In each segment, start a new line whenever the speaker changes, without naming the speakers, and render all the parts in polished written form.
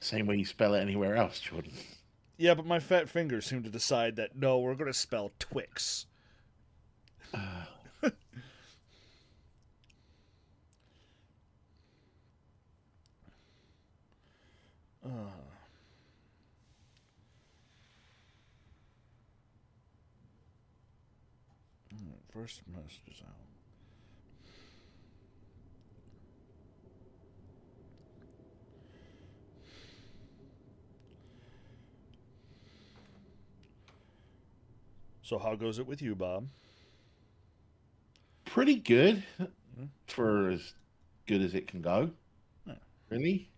Same way you spell it anywhere else, Jordan.
Yeah, but my fat fingers seem to decide that no, we're going to spell Twix. First messages out. So how goes it with you, Bob?
Pretty good
Hmm?
for as good as it can go.
Yeah.
Really?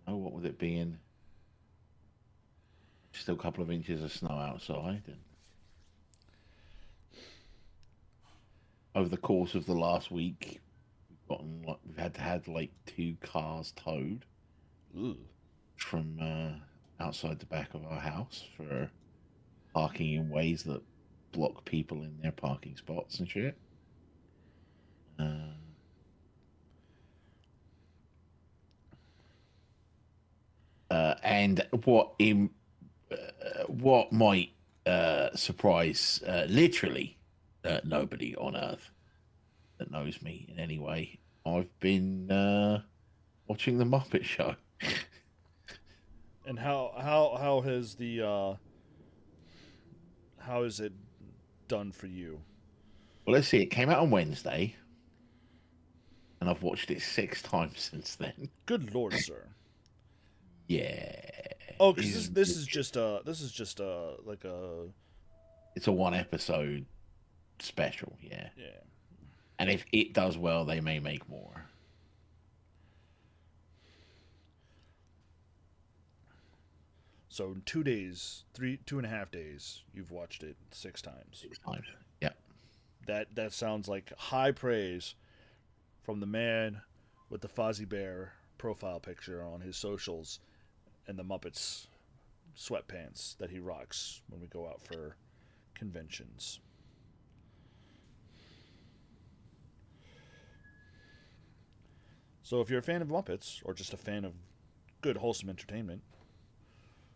Oh, what would it be in? Still a couple of inches of snow outside. And over the course of the last week, we've had like 2 cars towed
Ooh.
from outside the back of our house for parking in ways that block people in their parking spots and shit. Uh, and what might surprise literally nobody on earth that knows me in any way, I've been watching the Muppet Show.
And how has the how is it done for you?
Well, let's see. It came out on Wednesday, and I've watched it 6 times since then.
Good lord, sir.
Yeah,
Oh, because this is just like a
it's a 1 episode special. Yeah,
yeah.
and if it does well, they may make more.
So in 2 days, 2.5 days, you've watched it 6 times.
6 times. Yeah.
That sounds like high praise from the man with the Fozzie Bear profile picture on his socials and the Muppets sweatpants that he rocks when we go out for conventions. So if you're a fan of Muppets or just a fan of good wholesome entertainment,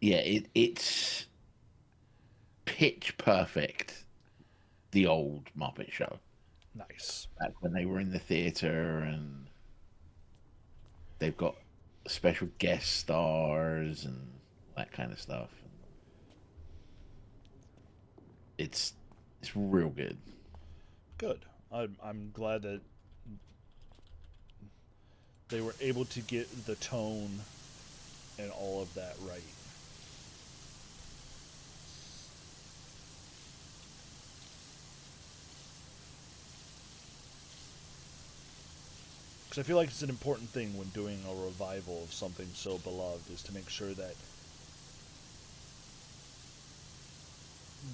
Yeah, it's pitch perfect. The old Muppet Show,
nice.
back when they were in the theater, and they've got special guest stars and that kind of stuff. It's real good.
Good. I'm glad that they were able to get the tone and all of that right. Because I feel like it's an important thing when doing a revival of something so beloved is to make sure that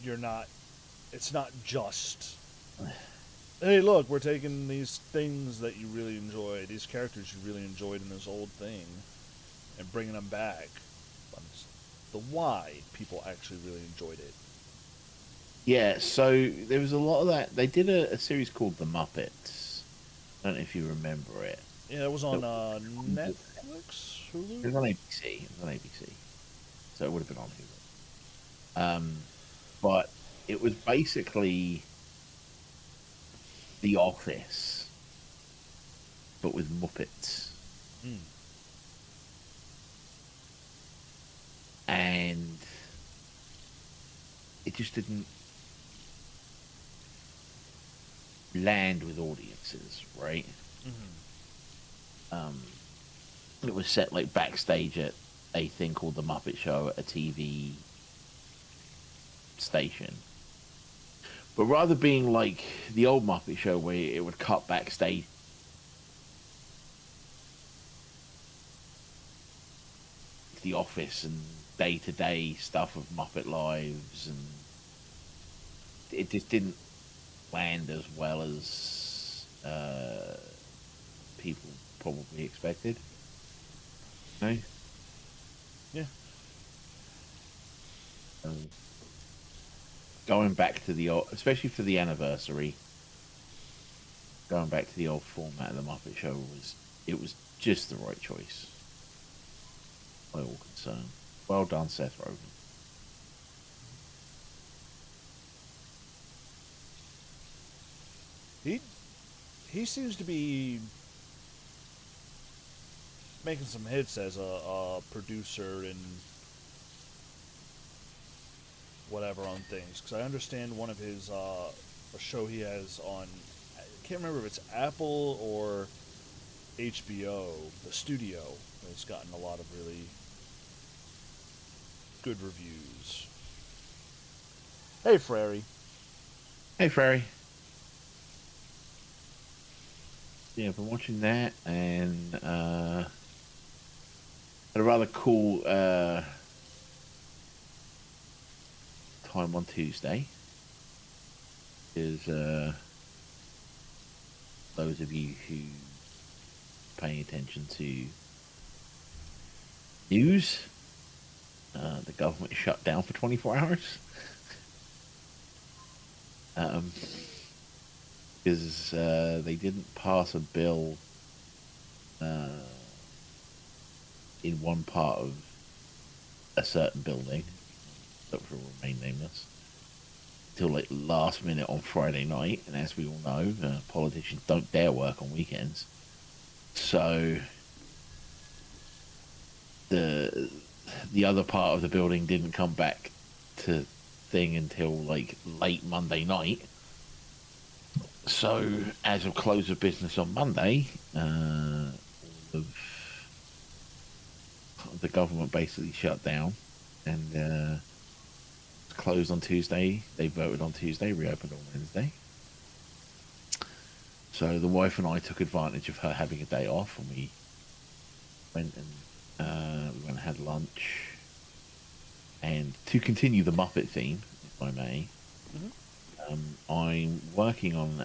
you're not. It's not just. Hey, look, we're taking these things that you really enjoy, these characters you really enjoyed in this old thing, and bringing them back. But it's the why people actually really enjoyed it.
Yeah, so there was a lot of that. They did a series called The Muppets. I don't know if you remember it.
Yeah, it was
It
on Netflix, Hulu.
was on ABC. It was on ABC. So it would have been on Hulu. But it was basically The Office, but with Muppets.
Mm.
And it just didn't land with audiences, right?
Mm-hmm.
Um, it was set like backstage at a thing called the Muppet Show at a TV station. But rather being like the old Muppet Show where it would cut backstage to the office and day to day stuff of Muppet lives, and it just didn't land as well as people probably expected. No?
Yeah.
Um, going back to the old, especially for the anniversary, going back to the old format of the Muppet Show was just the right choice. by all concerned. Well done, Seth Rogen.
He he seems to be making some hits as a producer and whatever on things. Because I understand one of his a show he has on, I can't remember if it's Apple or HBO, The Studio. It's gotten a lot of really good reviews. Hey, Frary.
Hey, Ferry. Yeah, I've been watching that and had a rather cool time on Tuesday. Is those of you who paying attention to news, the government shut down for 24 hours. Because they didn't pass a bill uh, in one part of a certain building that will remain nameless till like last minute on Friday night. And as we all know, politicians don't dare work on weekends. So the other part of the building didn't come back to thing until like late Monday night. So as of close of business on Monday, all of the government basically shut down and closed on Tuesday. They voted on Tuesday, reopened on Wednesday. So the wife and I took advantage of her having a day off, and we went and had lunch. And to continue the Muppet theme, if I may, I'm working on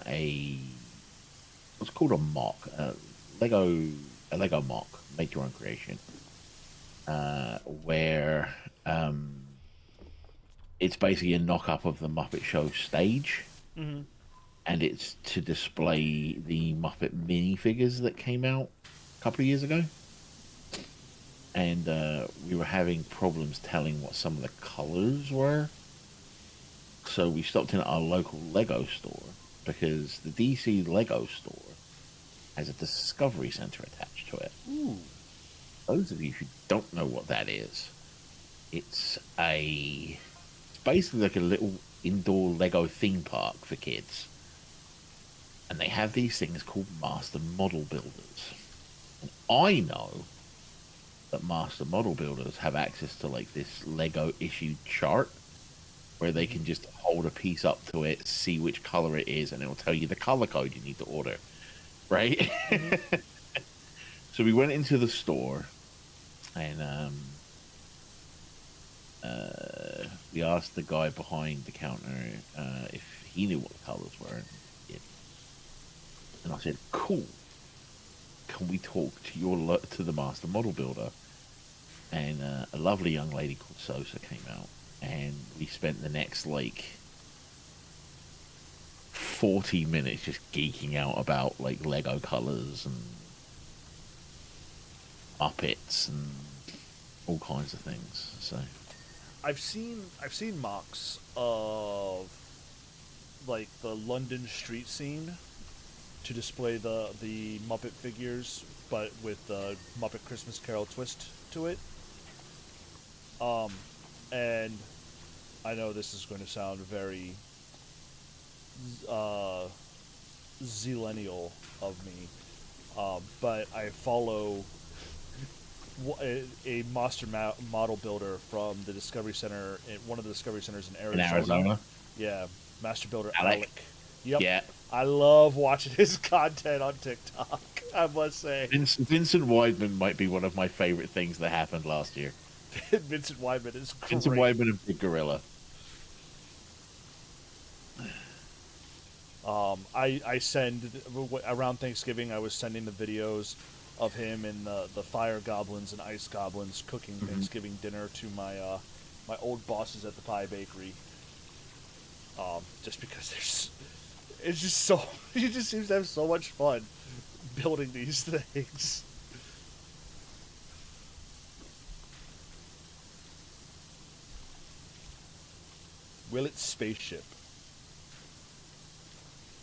what's called a mock, a Lego mock, make your own creation, where it's basically a knock up of the Muppet Show stage.
Mm-hmm.
And it's to display the Muppet minifigures that came out a couple of years ago. And we were having problems telling what some of the colors were. So we stopped in at our local Lego store because the DC Lego store has a Discovery Center attached to it.
Ooh.
Those of you who don't know what that is, it's basically like a little indoor Lego theme park for kids. And they have these things called Master Model Builders. And I know that Master Model Builders have access to like this Lego issued chart where they can just hold a piece up to it, see which color it is, and it'll tell you the color code you need to order. Right? Mm-hmm. So we went into the store and we asked the guy behind the counter if he knew what the colors were. And I said, "Cool. Can we talk to the Master Model Builder?" And a lovely young lady called Sosa came out, and we spent the next like 40 minutes just geeking out about like Lego colors and Muppets and all kinds of things. So
I've seen mocks of like the London street scene to display the Muppet figures, but with the Muppet Christmas Carol twist to it. And I know this is going to sound very zillennial of me, but I follow a master model builder from the Discovery Center, one of the Discovery Centers in Arizona.
In Arizona?
Yeah, Master Builder
Alec.
Yep.
Yeah.
I love watching his content on TikTok, I must say.
Vincent Weidman might be one of my favorite things that happened last year.
Vincent Weidman is great.
Vincent Weidman and Big Gorilla.
I send, around Thanksgiving, I was sending the videos of him and the fire goblins and ice goblins cooking Thanksgiving dinner to my my old bosses at the Pie Bakery. Just because it's just so, he just seems to have so much fun building these things. Willet spaceship.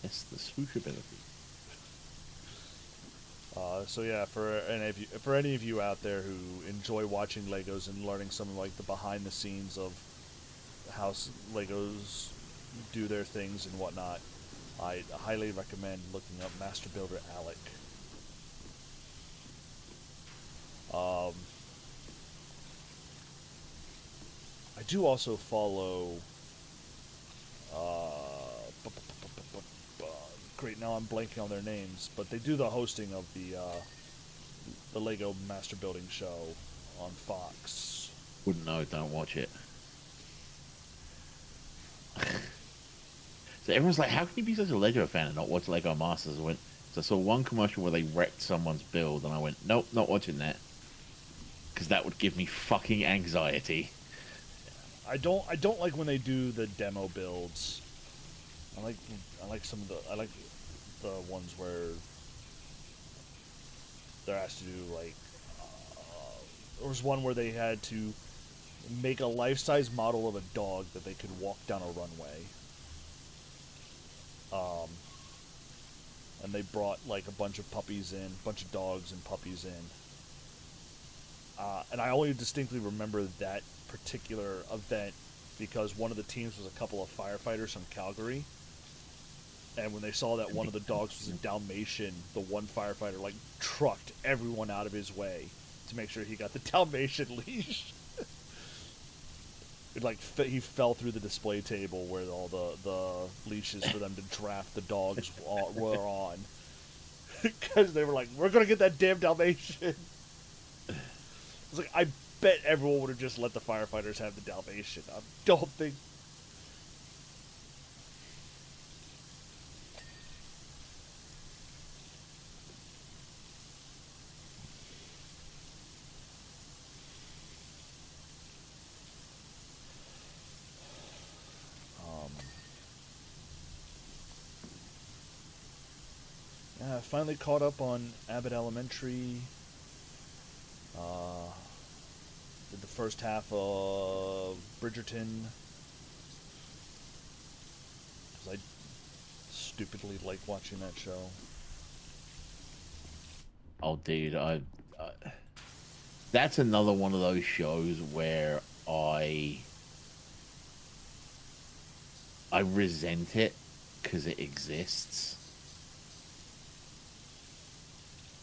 It's the swoosh ability.
So yeah, for any of you out there who enjoy watching Legos and learning some of like the behind the scenes of how Legos do their things and whatnot, I highly recommend looking up Master Builder Alec. I do also follow. Great, now I'm blanking on their names, but they do the hosting of the Lego Master Building show on Fox.
Wouldn't know. Don't watch it. So everyone's like, "How can you be such a Lego fan and not watch Lego Masters?" So I saw one commercial where they wrecked someone's build, and I went, "Nope, not watching that," because that would give me fucking anxiety.
I don't like when they do the demo builds. I like some of the ones where they're asked to do like there was one where they had to make a life-size model of a dog that they could walk down a runway. And they brought like a bunch of puppies in, a bunch of dogs and puppies in. And I only distinctly remember that particular event because one of the teams was a couple of firefighters from Calgary. And when they saw that one of the dogs was a Dalmatian, the one firefighter like trucked everyone out of his way to make sure he got the Dalmatian leash. He fell through the display table where all the leashes for them to draft the dogs were on. Because they were like, we're going to get that damn Dalmatian. I was like, I bet everyone would have just let the firefighters have the Dalmatian. I don't think... I finally caught up on Abbott Elementary. Did the first half of Bridgerton. Because I stupidly like watching that show.
Oh, dude, that's another one of those shows where I resent it because it exists.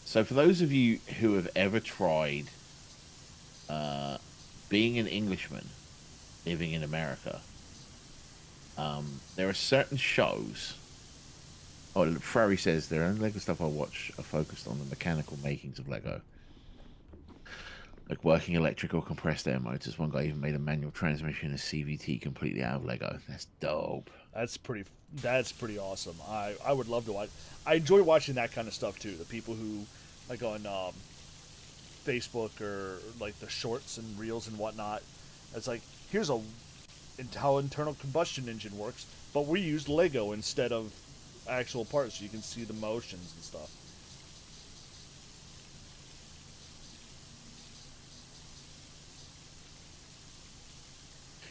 So for those of you who have ever tried being an Englishman living in America, there are certain shows. Oh, Frary says there are Lego stuff I watch are focused on the mechanical makings of Lego. Like working electrical compressed air motors. One guy even made a manual transmission, a CVT completely out of Lego. That's dope.
That's pretty awesome. I would love to watch. I enjoy watching that kind of stuff too. The people who like on Facebook or like the shorts and reels and whatnot. It's like here's how internal combustion engine works, but we used Lego instead of actual parts, so you can see the motions and stuff.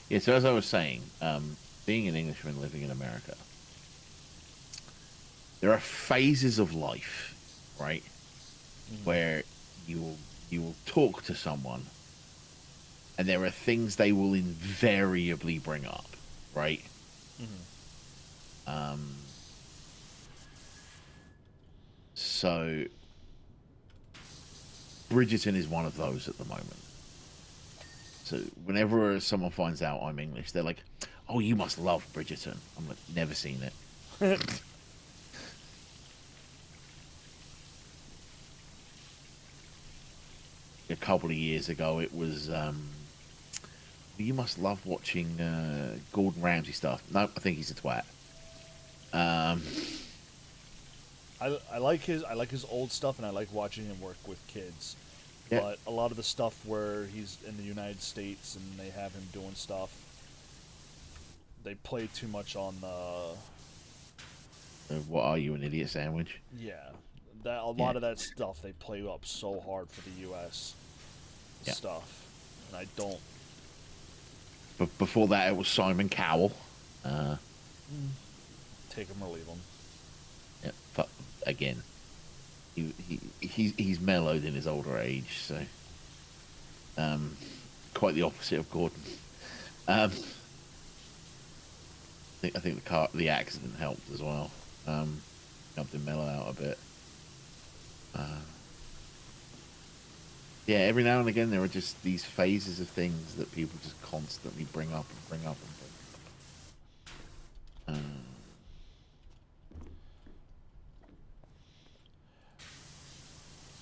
Yeah, so as I was saying, being an Englishman living in America, there are phases of life, right, where you will talk to someone, and there are things they will invariably bring up, right? So Bridgerton is one of those at the moment. So whenever someone finds out I'm English, they're like, "Oh, you must love Bridgerton." I'm like, "Never seen it." A couple of years ago, it was, "You must love watching Gordon Ramsay stuff." No, I think he's a twat.
I like his old stuff, and I like watching him work with kids.
Yeah.
But a lot of the stuff where he's in the United States and they have him doing stuff, they play too much on the.
What are you, an idiot sandwich?
Yeah, that a lot of that stuff they play up so hard for the U.S. stuff, and I don't.
But before that, it was Simon Cowell. Uh,
Take him or leave him.
yeah, but again, he's mellowed in his older age, so um, quite the opposite of Gordon. I think the accident helped as well. Helped him mellow out a bit. Uh, yeah, every now and again there are just these phases of things that people just constantly bring up and bring up and bring up.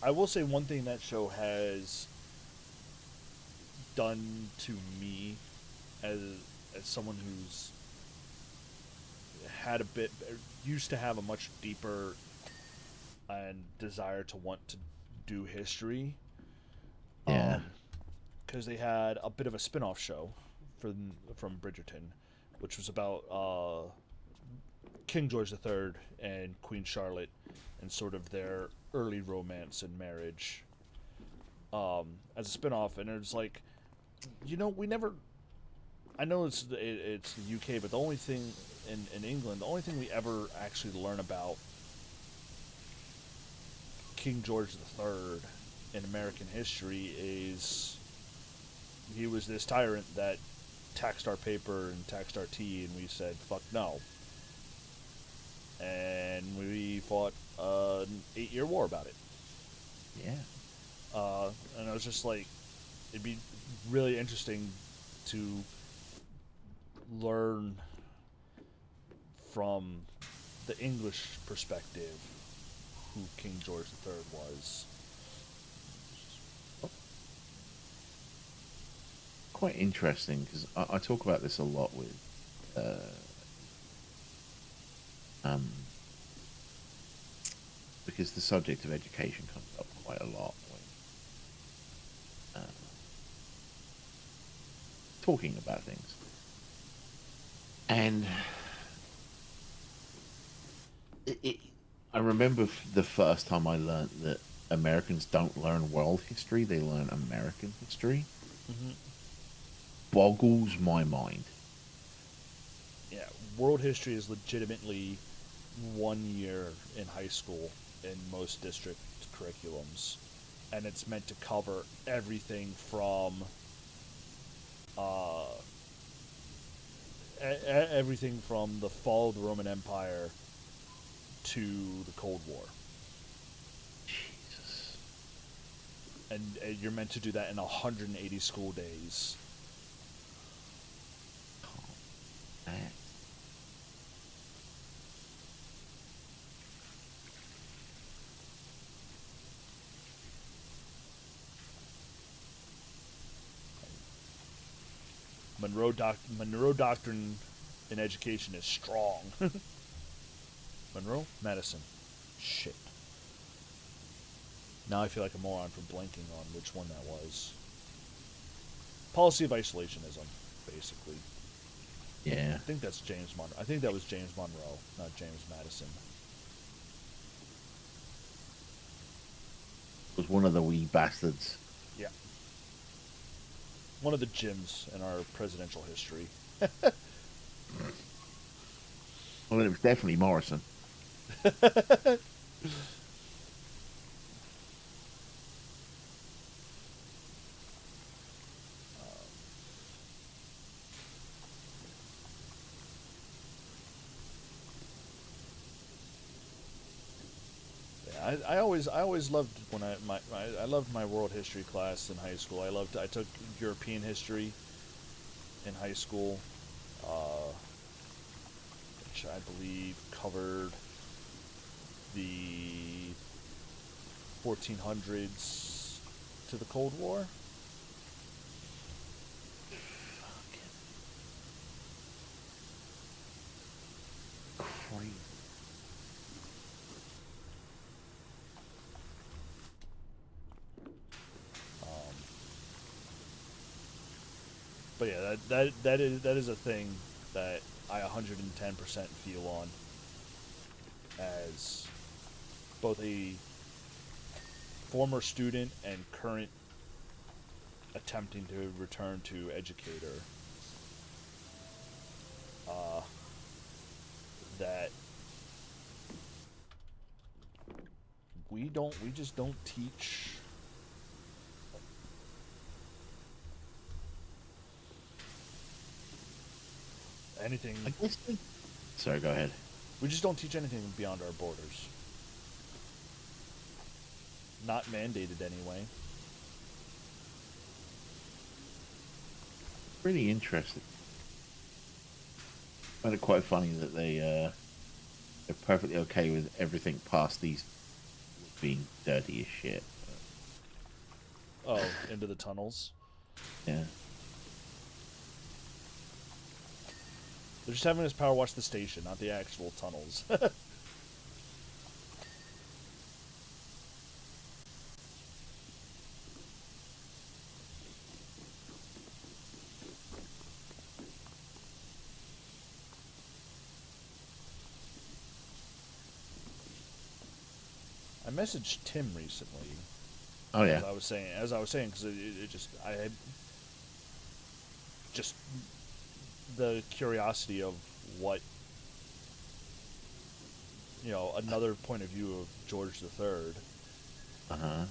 I will say one thing that show has done to me as someone who's had a bit used to have a much deeper and desire to want to do history,
Yeah,
because they had a bit of a spin-off show from Bridgerton, which was about King George III and Queen Charlotte and sort of their early romance and marriage, as a spin-off. And it was like, we never. I know it's the UK, but the only thing in England, the only thing we ever actually learn about King George III in American history is he was this tyrant that taxed our paper and taxed our tea, and we said fuck no, and we fought an 8-year war about it.
yeah.
And I was just like, it'd be really interesting to learn from the English perspective who King George III was.
Quite interesting because I talk about this a lot with um, because the subject of education comes up quite a lot when talking about things. And I remember the first time I learned that Americans don't learn world history, they learn American history.
Mm-hmm.
Boggles my mind.
Yeah, world history is legitimately 1 year in high school in most district curriculums, and it's meant to cover everything from uh, everything from the fall of the Roman Empire to the Cold War,
Jesus.
and you're meant to do that in 180 school days.
Man.
Monroe Doctrine in education is strong. Monroe? Madison. Shit. Now I feel like a moron for blanking on which one that was. Policy of isolationism, basically.
Yeah.
I think that's James Monroe. I think that was James Monroe, not James Madison.
Was one of the wee bastards.
Yeah. One of the Jims in our presidential history.
Well, it was definitely Morrison.
Yeah, I always loved when I loved my world history class in high school. I took European history in high school, which I believe covered the 1400s to the Cold War.
Crazy.
Um, but yeah, that is a thing that I 110% feel on as both a former student and current attempting to return to educator. uh, that we just don't teach anything.
I guess. Sorry, go ahead.
We just don't teach anything beyond our borders. Not mandated anyway.
Really interesting. I find it quite funny that they're perfectly okay with everything past these being dirty as shit.
Oh, into the tunnels.
Yeah.
They're just having us power wash the station, not the actual tunnels. I messaged Tim recently.
Oh yeah.
As I was saying, because it just I had just the curiosity of what another point of view of George III.
Uh huh.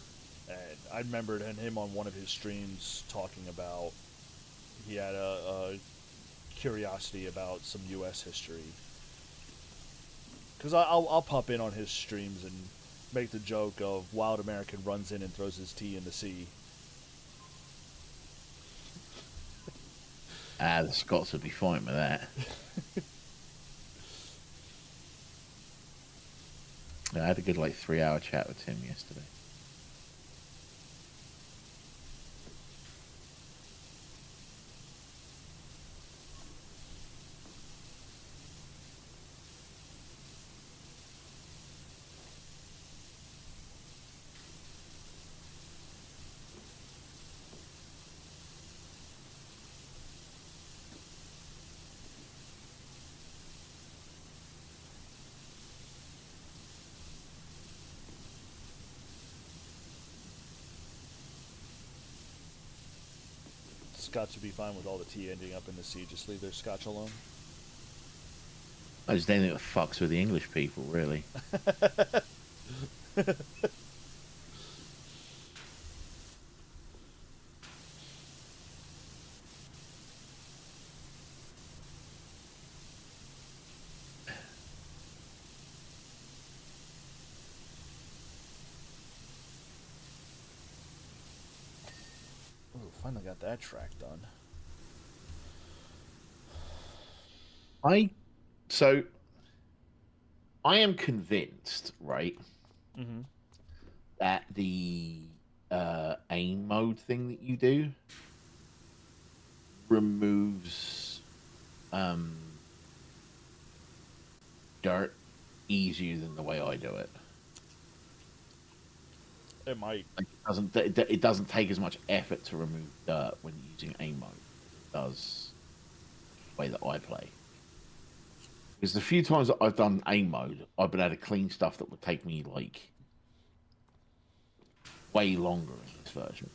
And I remembered him on one of his streams talking about he had a curiosity about some U.S. history. Because I'll pop in on his streams and make the joke of Wild American runs in and throws his tea in the sea.
The Scots would be fine with that. Yeah, I had a good 3-hour chat with Tim yesterday.
Scots would be fine with all the tea ending up in the sea. Just leave their scotch alone.
I just don't think it fucks with the English people, really.
Ooh, finally got that track done.
I so I am convinced, right,
Mm-hmm.
that the aim mode thing that you do removes um, dirt easier than the way I do it.
It might.
It doesn't take as much effort to remove dirt when using aim mode. It does the way that I play. Because the few times that I've done aim mode, I've been able to clean stuff that would take me way longer in this version.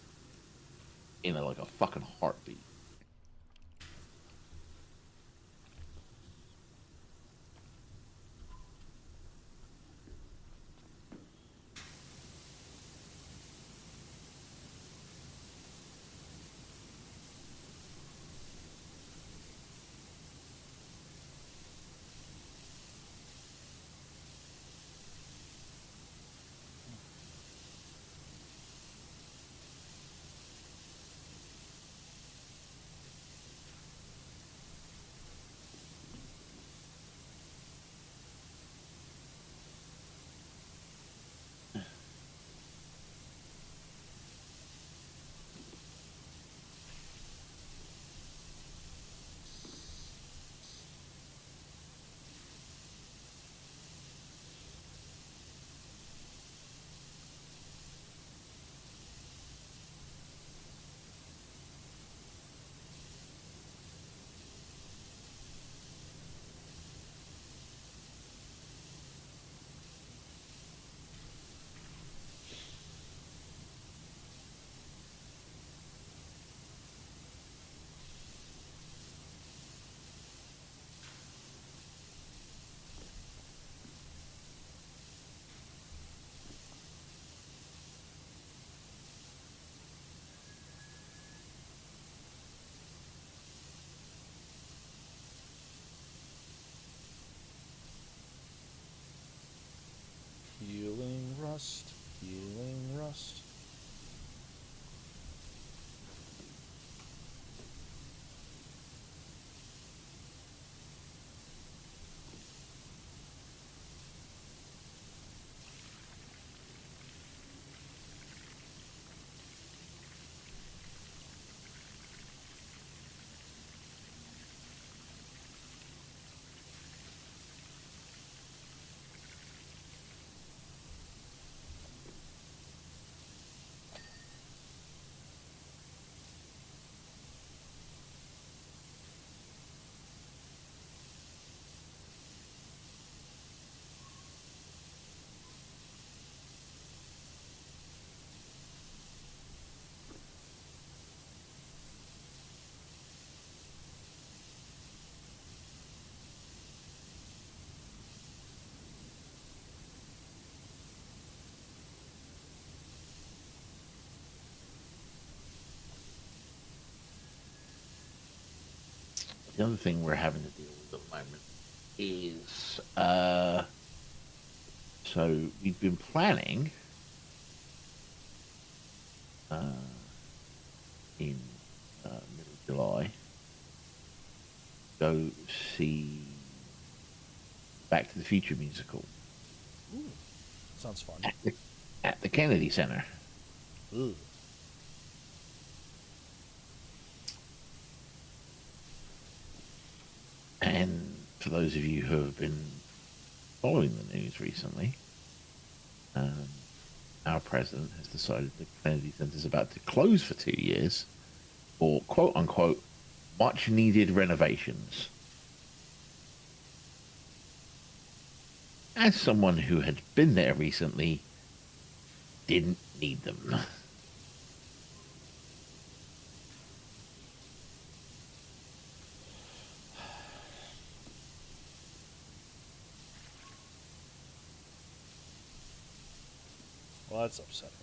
In a fucking heartbeat. the other thing we're having to deal with at the moment is so we've been planning uh, in middle of July go see Back to the Future musical
Ooh, sounds fun.
at the Kennedy Center.
Ooh.
And for those of you who have been following the news recently, um, our president has decided the Kennedy Center is about to close for 2 years for quote unquote much needed renovations. As someone who had been there recently, didn't need them.
Well, that's upsetting.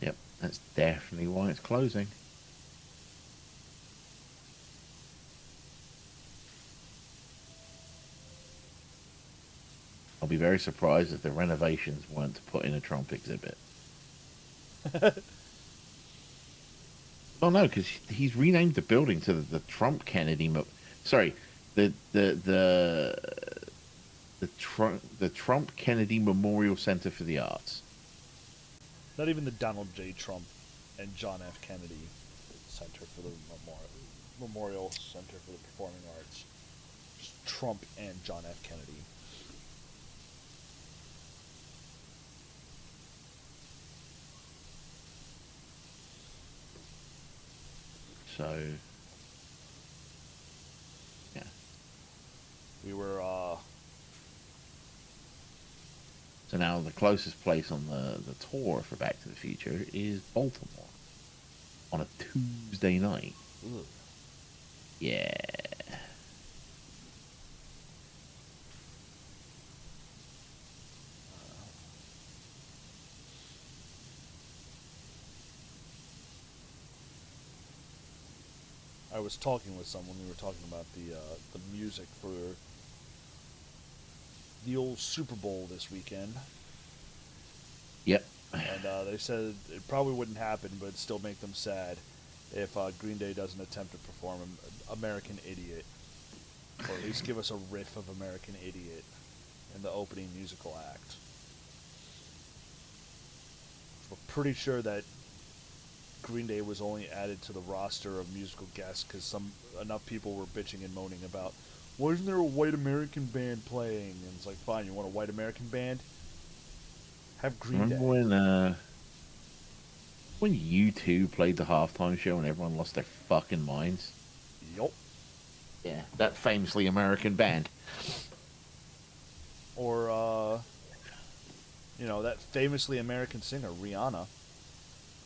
Yep, that's definitely why it's closing. I'll be very surprised if the renovations weren't to put in a Trump exhibit. Oh no, because he's renamed the building to the Trump Kennedy. Sorry, the Trump Kennedy Memorial Center for the Arts.
Not even the Donald J. Trump and John F. Kennedy Center for the Memorial Center for the Performing Arts. Just Trump and John F. Kennedy.
So, yeah.
We were,
So now the closest place on the tour for Back to the Future is Baltimore on a Tuesday night.
ugh.
Yeah.
I was talking with someone. We were talking about the music for the old Super Bowl this weekend,
Yep.
and they said it probably wouldn't happen, but it'd still make them sad if Green Day doesn't attempt to perform American Idiot, or at least give us a riff of American Idiot in the opening musical act. We're pretty sure that Green Day was only added to the roster of musical guests because enough people were bitching and moaning about, why isn't there a white American band playing? And it's like, fine, you want a white American band? Have Green
Remember
Day.
when U2 played the halftime show and everyone lost their fucking minds?
Yup.
Yeah, that famously American band.
Or, that famously American singer, Rihanna,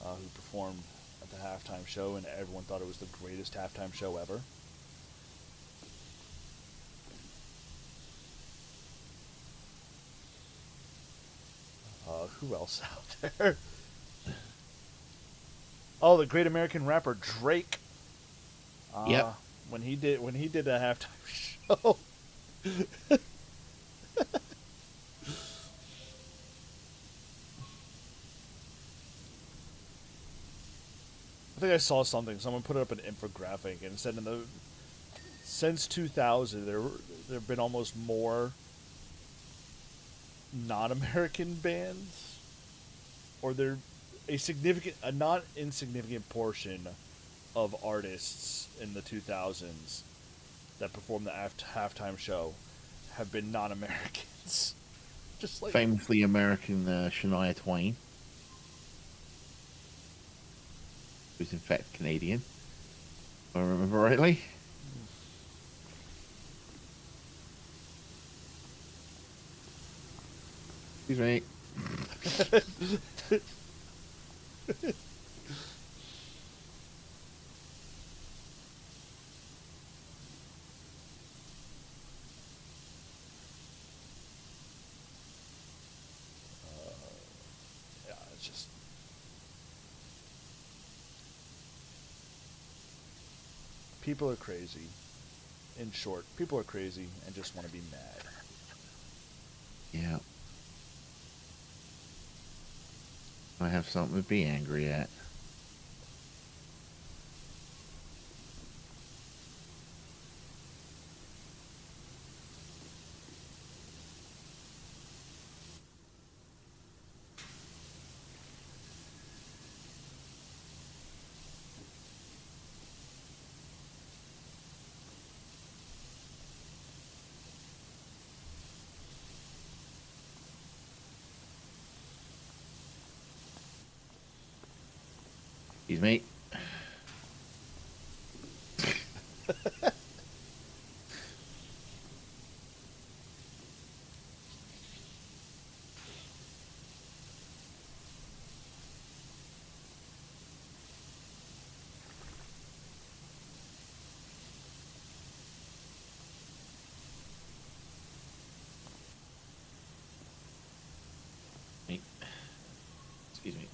who performed at the halftime show, and everyone thought it was the greatest halftime show ever. Who else out there? Oh, the great American rapper Drake.
Yep.
When he did a halftime show. I think I saw something. Someone put up an infographic and said since 2000 there've been almost more non-American bands, or they're a not insignificant portion of artists in the 2000s that performed the halftime show have been non-Americans. Just like
Famously American Shania Twain, who's in fact Canadian, if I remember rightly. Excuse me.
yeah, it's just People are crazy. In short, people are crazy and just want to be mad.
Yeah. I have something to be angry at. Excuse me. Excuse me.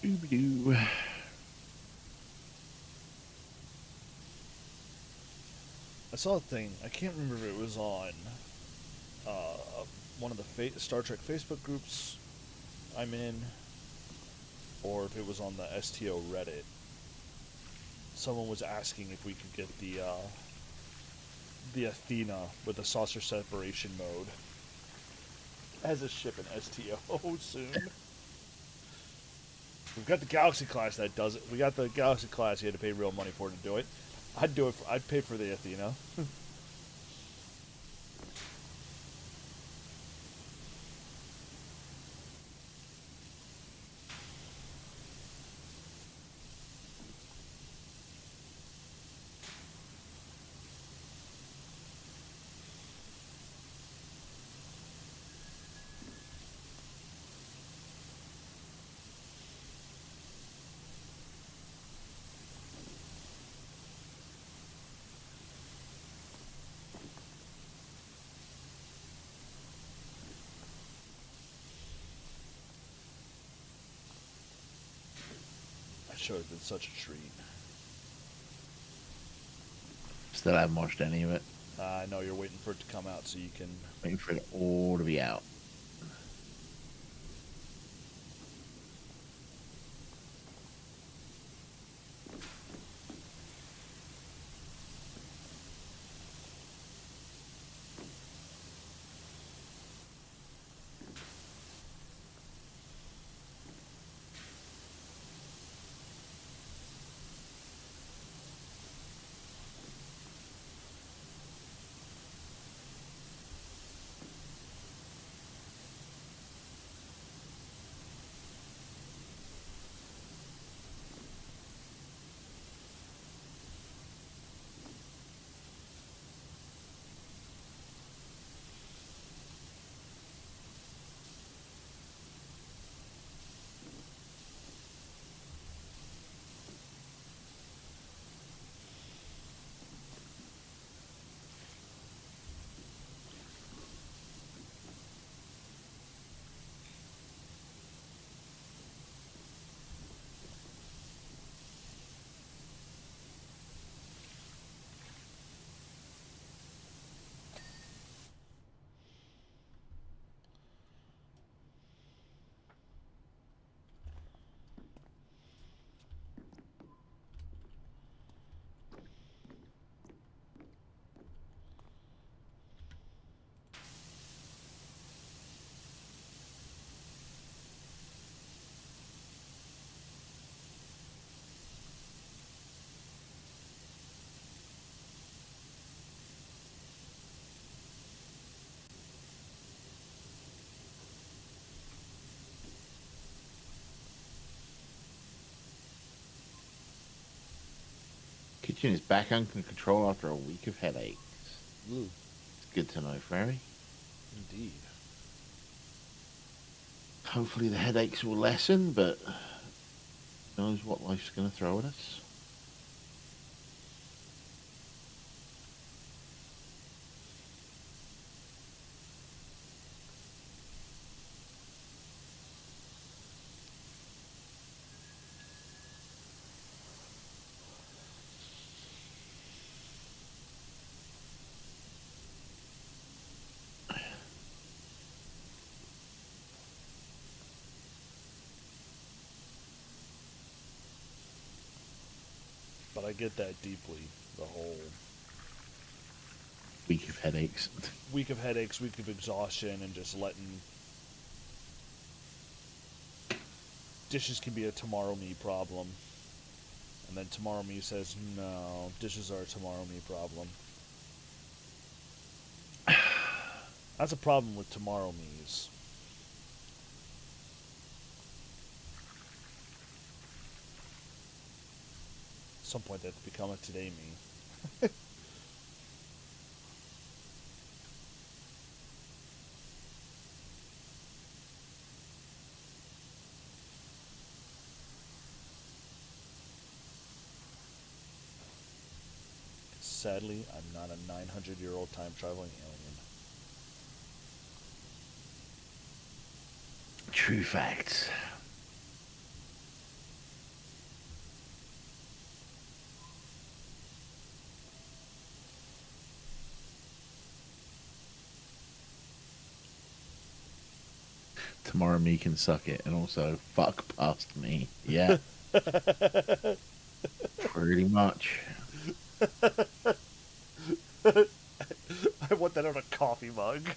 Doo-doo.
I saw a thing. I can't remember if it was on uh, one of the Star Trek Facebook groups I'm in, or if it was on the STO Reddit. Someone was asking if we could get the Athena with the saucer separation mode as a ship in STO soon. We've got the Galaxy class that does it. We got the Galaxy class. You had to pay real money for to do it. I'd do it. I'd pay for the Athena. That should have been such a treat.
Still haven't watched any of it.
I know you're waiting for it to come out so you can.
Waiting for it all to be out. Kitchen is back under control after a week of headaches.
Ooh,
It's good to know, Ferry.
indeed.
Hopefully the headaches will lessen, but who knows what life's going to throw at us.
But I get that deeply. The whole
Week of headaches.
week of headaches, week of exhaustion, and just letting dishes can be a tomorrow me problem. And then tomorrow me says, no, dishes are a tomorrow me problem. That's a problem with tomorrow me's. At some point, that's become a today me. Sadly, I'm not a 900-year-old time traveling alien.
True facts. Tomorrow me can suck it, and also fuck past me. Yeah. Pretty much.
I want that on a coffee mug.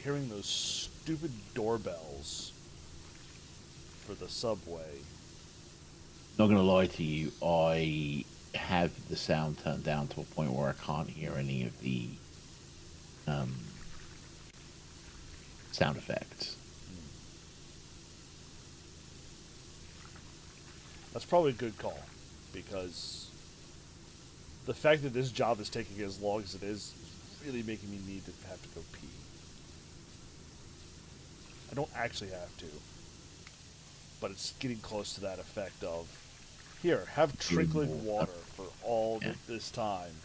hearing those stupid doorbells for the subway.
Not gonna lie to you, I have the sound turned down to a point where I can't hear any of the um, sound effects.
That's probably a good call, because the fact that this job is taking as long as it is really making me need to have to go pee. I don't actually have to, but it's getting close to that effect of, here, have trickling water for all
Yeah.
this time.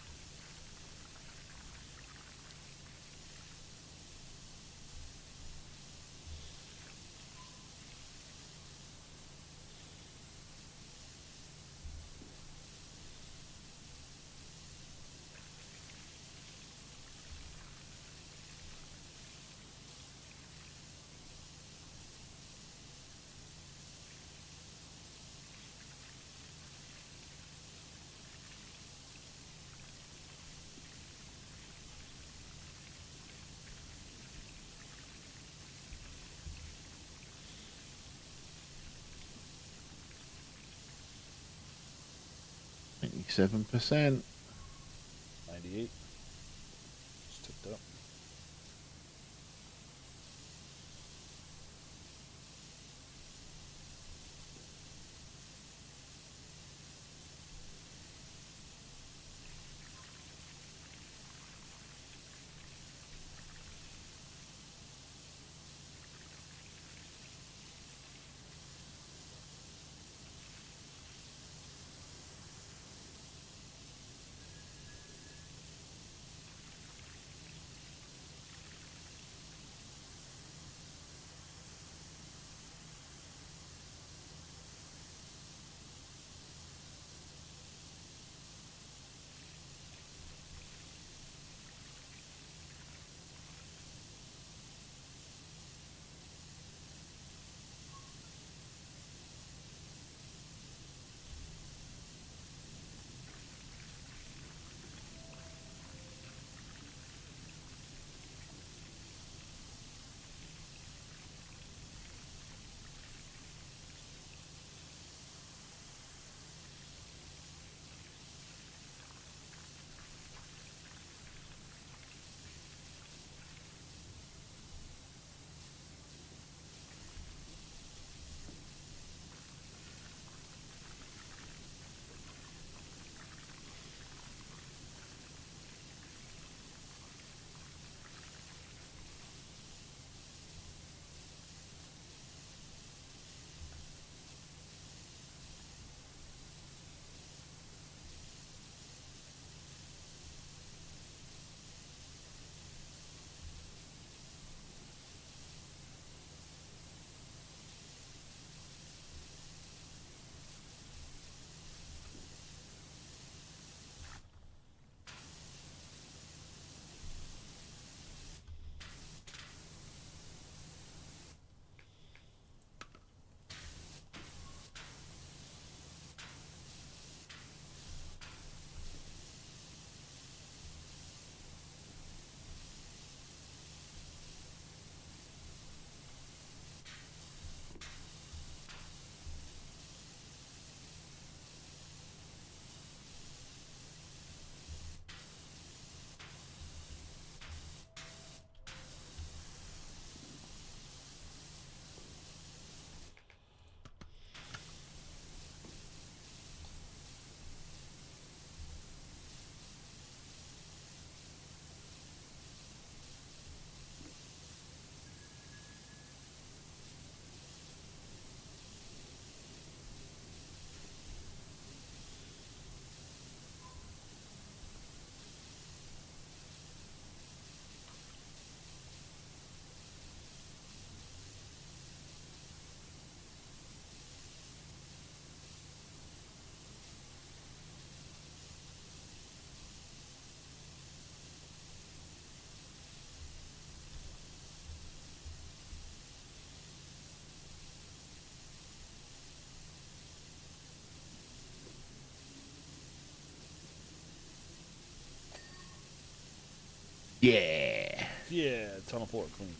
%.
98. Just ticked up.
Yeah.
Yeah, tunnel floor clean.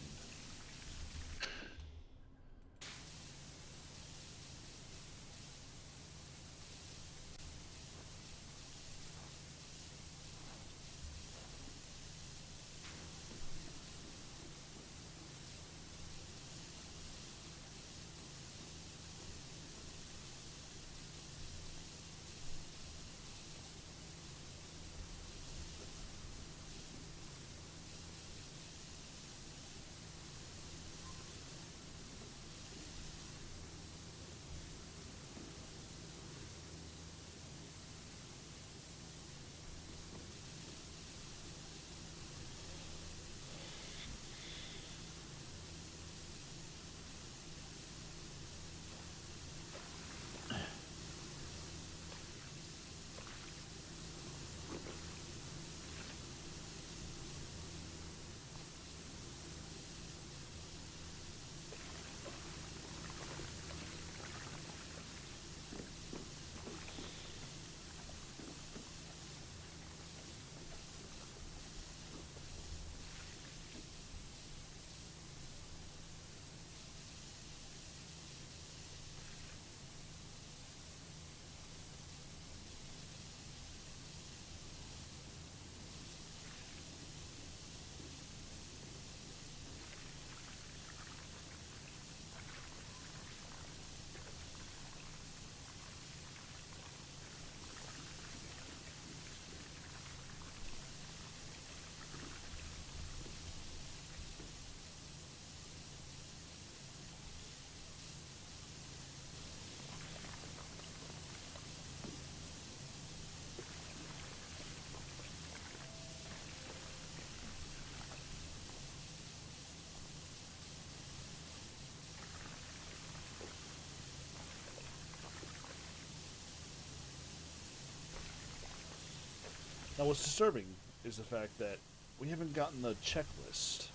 Now, what's disturbing is the fact that we haven't gotten the checklist.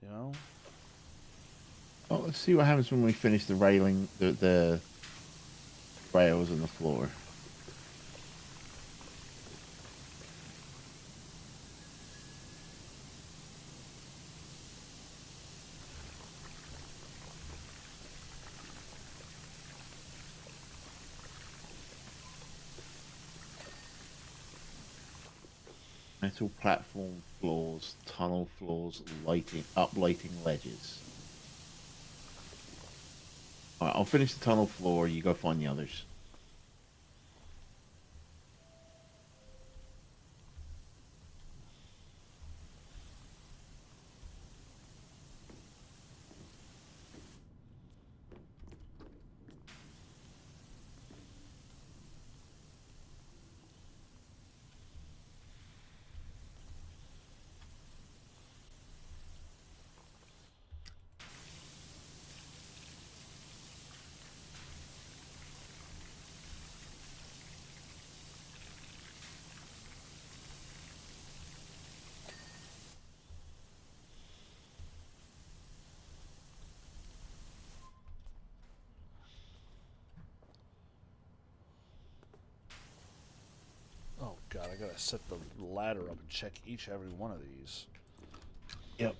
You know?
Oh, let's see what happens when we finish the railing, the rails on the floor. Metal platform floors, tunnel floors, lighting ledges. Alright, I'll finish the tunnel floor, you go find the others.
Oh god, I gotta set the ladder up and check each every one of these.
Yep.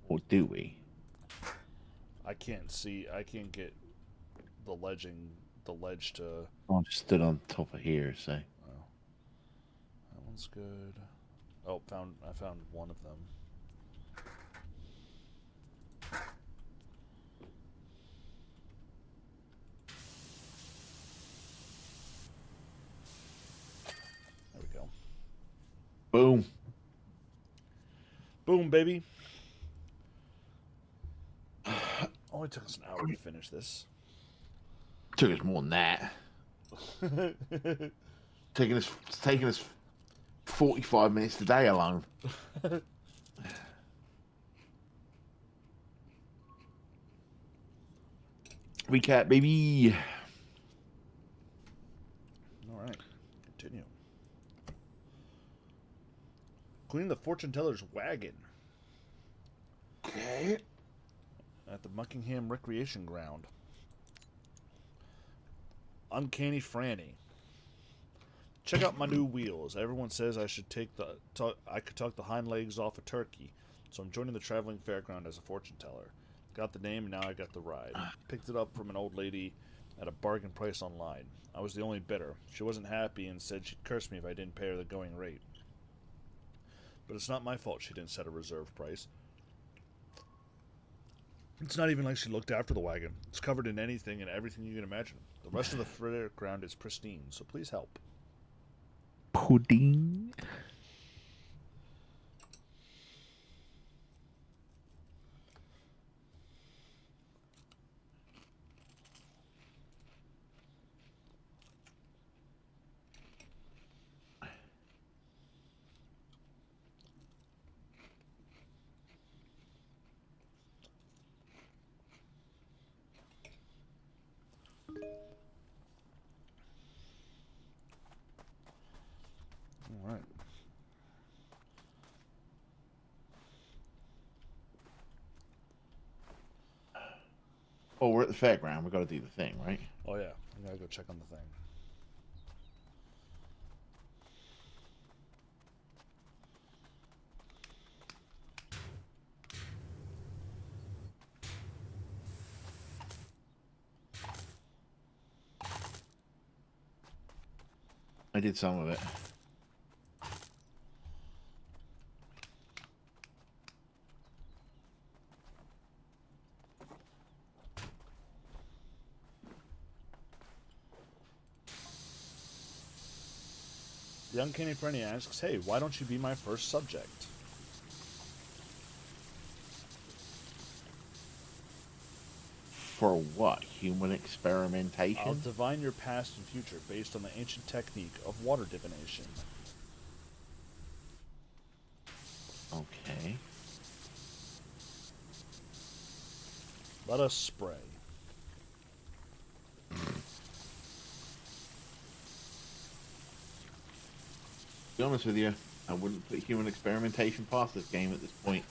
Or do we?
I can't get the ledge to...
I just stood on top of here, so.
Oh. That one's good. Oh, I found one of them. There we go.
Boom.
Boom, baby. Only took us an hour to finish this.
Took us more than that. Taking us 45 minutes today alone. Recap, baby.
All right, continue. Cleaning the fortune teller's wagon
Okay.
at the Buckingham Recreation Ground. Uncanny Franny. Check out my new wheels. Everyone says I could talk the hind legs off a turkey, so I'm joining the traveling fairground as a fortune teller. Got the name, and now I got the ride. Picked it up from an old lady at a bargain price online. I was the only bidder. She wasn't happy and said she'd curse me if I didn't pay her the going rate. But it's not my fault she didn't set a reserve price. It's not even like she looked after the wagon. It's covered in anything and everything you can imagine. The rest of the fairground is pristine, so please help.
Pudding.
All right.
Oh, we're at the fairground. We got to do the thing, right?
Oh yeah, I gotta go check on the thing.
I did some of it.
The Uncanny Freddy asks, "Hey, why don't you be my first subject?"
For what? Human experimentation?
I'll divine your past and future based on the ancient technique of water divination.
Okay.
Let us spray.
To be honest with you, I wouldn't put human experimentation past this game at this point.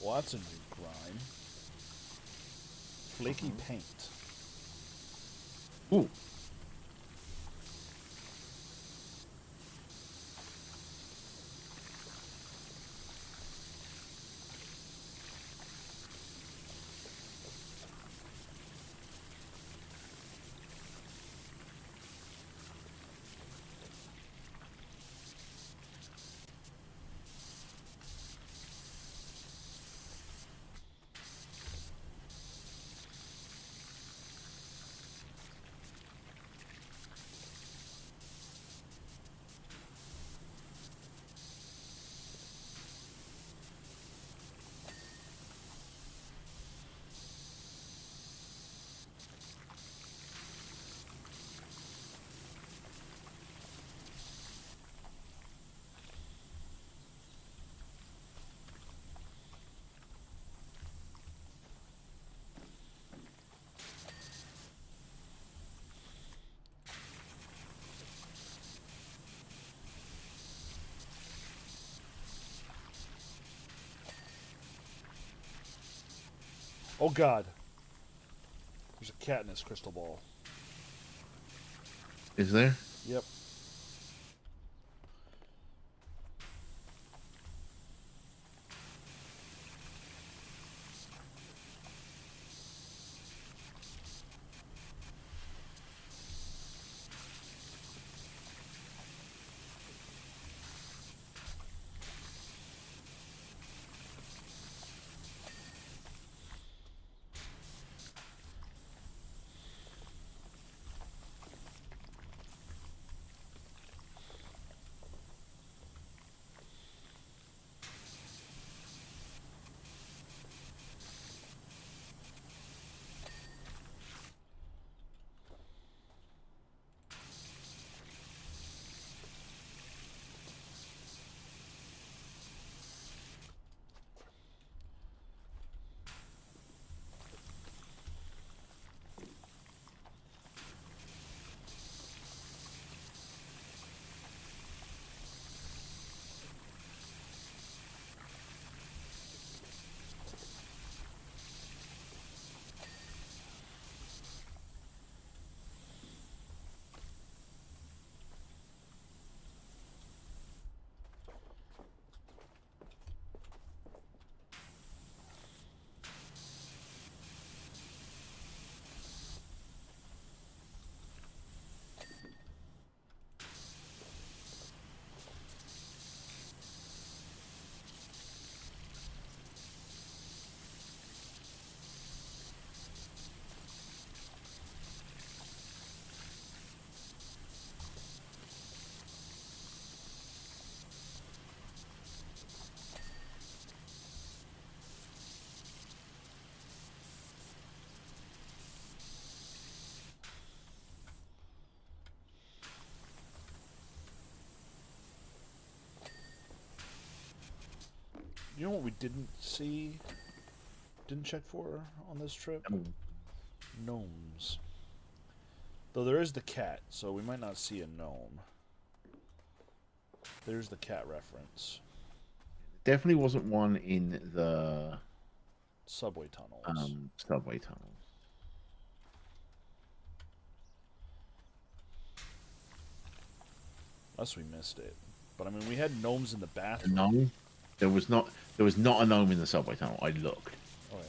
Well, that's a new grime. Flaky paint.
Ooh.
Oh God. There's a cat in this crystal ball.
Is there?
Yep. You know what we didn't see, didn't check for on this trip?
Oh,
Gnomes. Though there is the cat, so we might not see a gnome. There's the cat reference.
definitely wasn't one in the
Subway tunnels.
subway tunnels.
Unless we missed it. But I mean, we had gnomes in the
A
bathroom.
gnome? There was not. There was not a gnome in the subway tunnel. I looked.
Okay.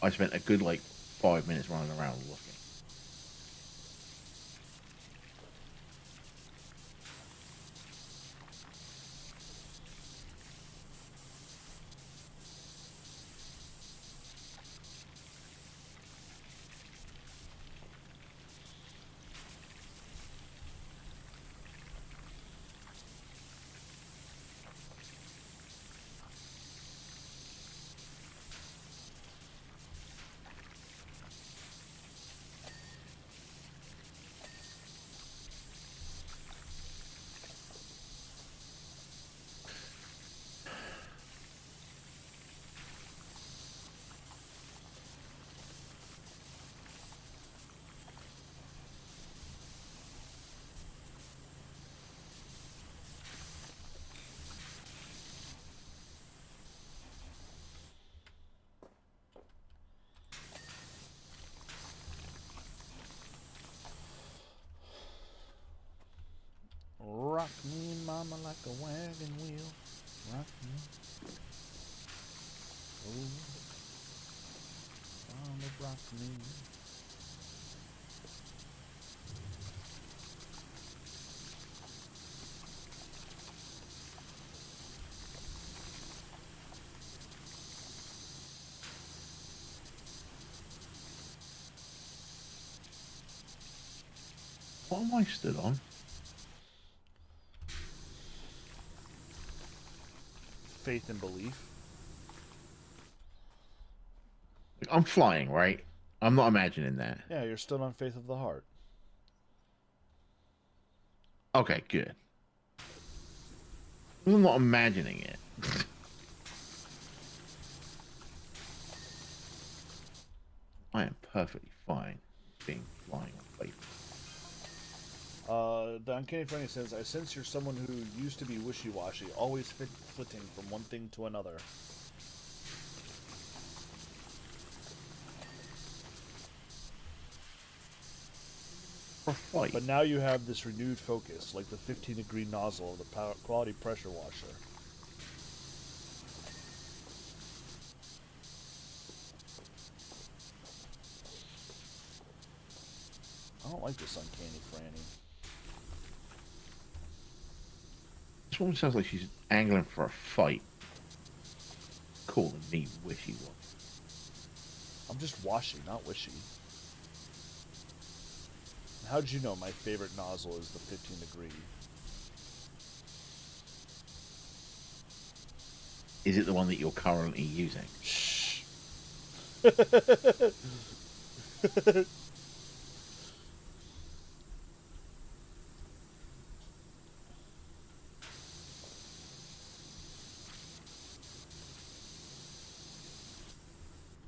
I spent a good like 5 minutes running around looking.
Rock me, mama, like a wagon wheel. Rock me. Oh, mama, rock me.
What am I stood on?
Faith and belief.
I'm flying, right? I'm not imagining that.
Yeah, you're still on faith of the heart.
Okay, good. I'm not imagining it. I am perfectly fine being flying on faith.
The Uncanny Funny says, I sense you're someone who used to be wishy-washy, always flitting from one thing to another.
For a fight.
But now you have this renewed focus, like the 15-degree nozzle of the quality pressure washer. I don't like this Uncanny Franny.
This woman sounds like she's angling for a fight. Calling me wishy-washy.
I'm just washy, not wishy. How'd you know my favorite nozzle is the 15-degree?
Is it the one that you're currently using?
Shh.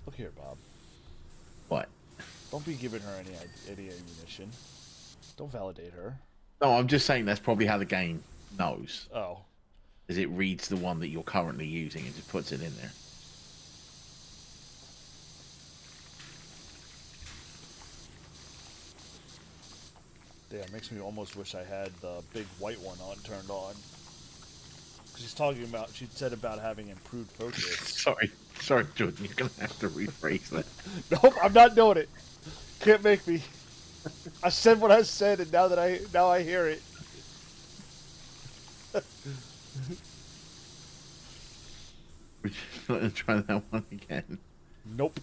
Look here, Bob.
What?
Don't be giving her any ammunition. Don't validate her.
No, I'm just saying that's probably how the game knows.
Oh.
Is it reads the one that you're currently using and just puts it in there.
Damn, makes me almost wish I had the big white one turned on. She's talking about, she said about having improved focus.
Sorry, Jordan. You're gonna have to rephrase that.
Nope, I'm not doing it. Can't make me. I said what I said, and now I hear it.
We're just gonna try that one again.
Nope.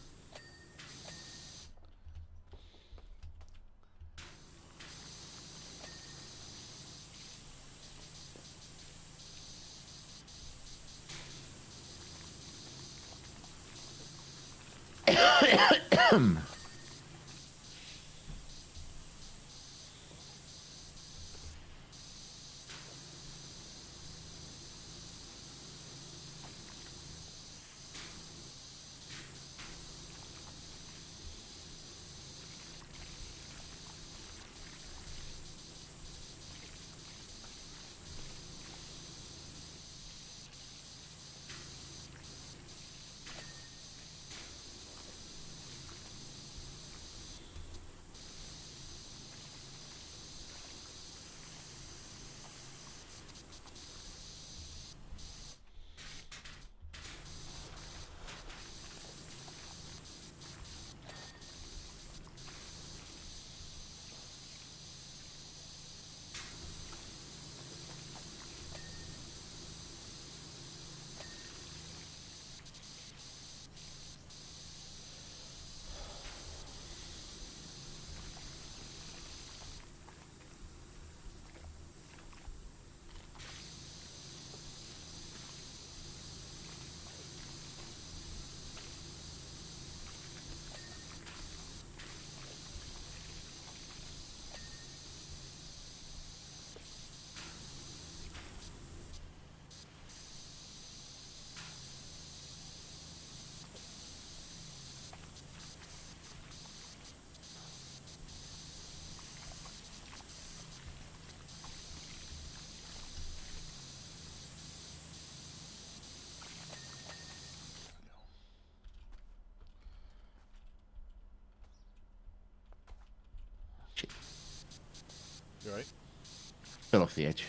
Fell off the edge.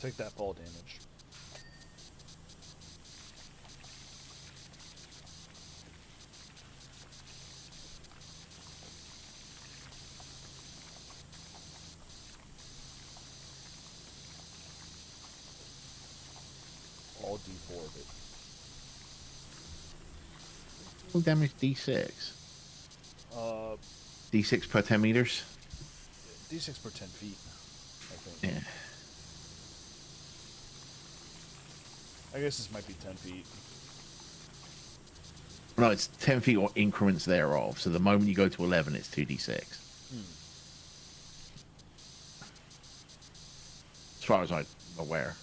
Take that fall damage. All D4 of it.
Full damage D6.
Uh,
D6 per 10 meters.
D6 per 10 feet, I think.
Yeah.
I guess this might be 10 feet.
No, it's 10 feet or increments thereof. So the moment you go to 11, it's 2d6. As far as I'm aware.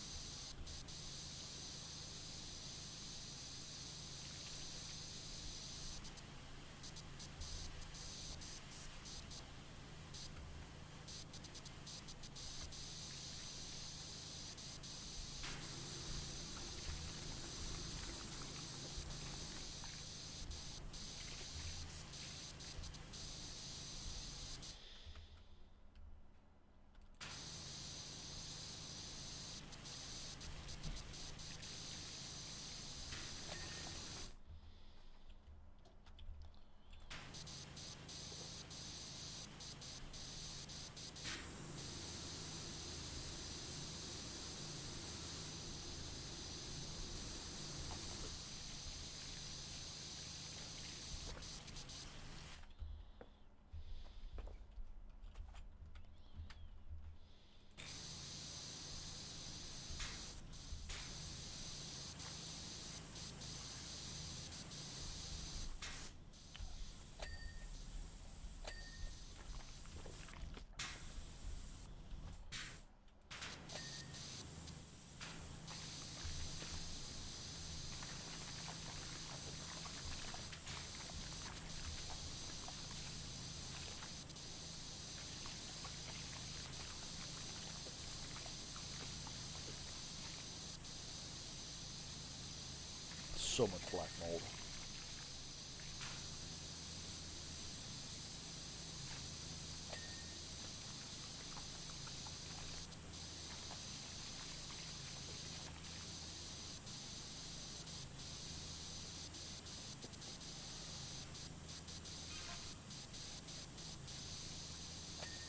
So much black mold.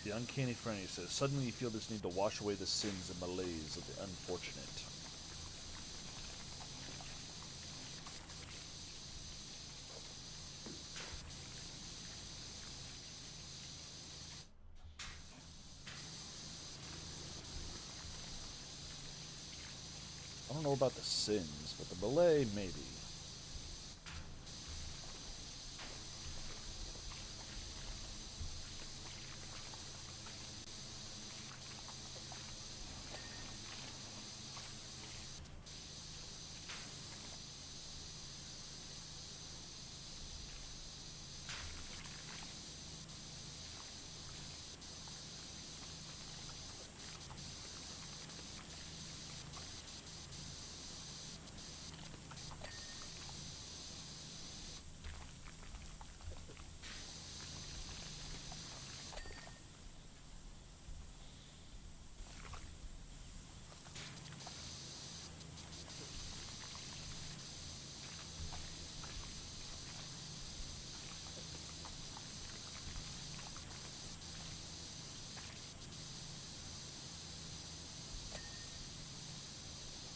The Uncanny Frenzy says, suddenly you feel this need to wash away the sins and malaise of the unfortunate. I don't know about the sins, but the melee, maybe.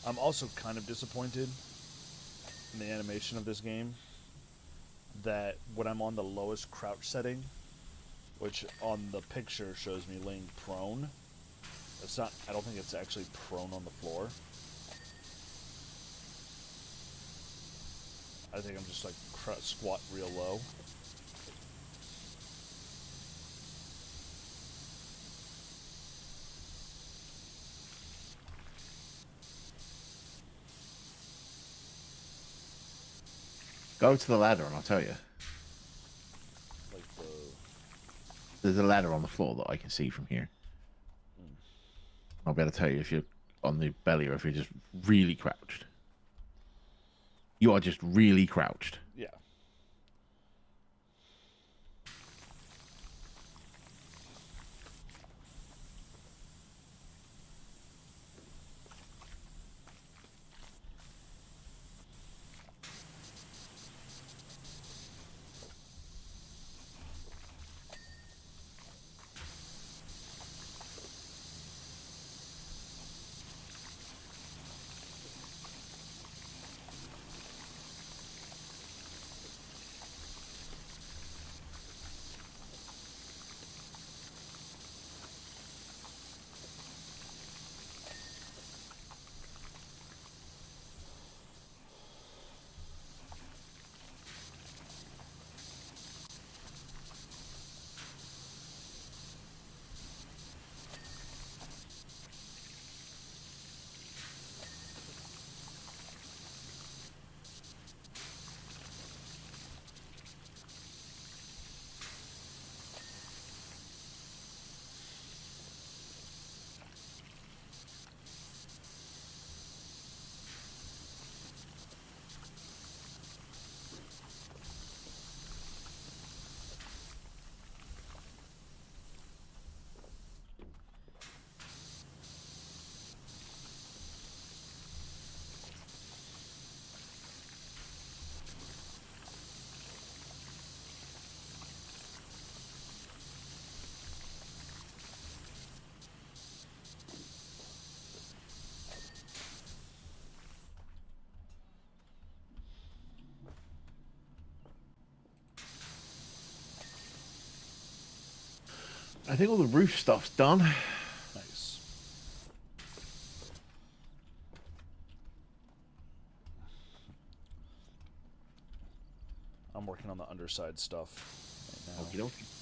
I'm also kind of disappointed in the animation of this game that when I'm on the lowest crouch setting, which on the picture shows me laying prone, it's not, I don't think it's actually prone on the floor. I think I'm just like squat real low.
Go to the ladder and I'll tell you.
Like the...
There's a ladder on the floor that I can see from here. I'll be able to tell you if you're on the belly or if you're just really crouched. You are just really crouched.
Yeah.
I think all the roof stuff's done.
Nice. I'm working on the underside stuff right now.
Okie dokie.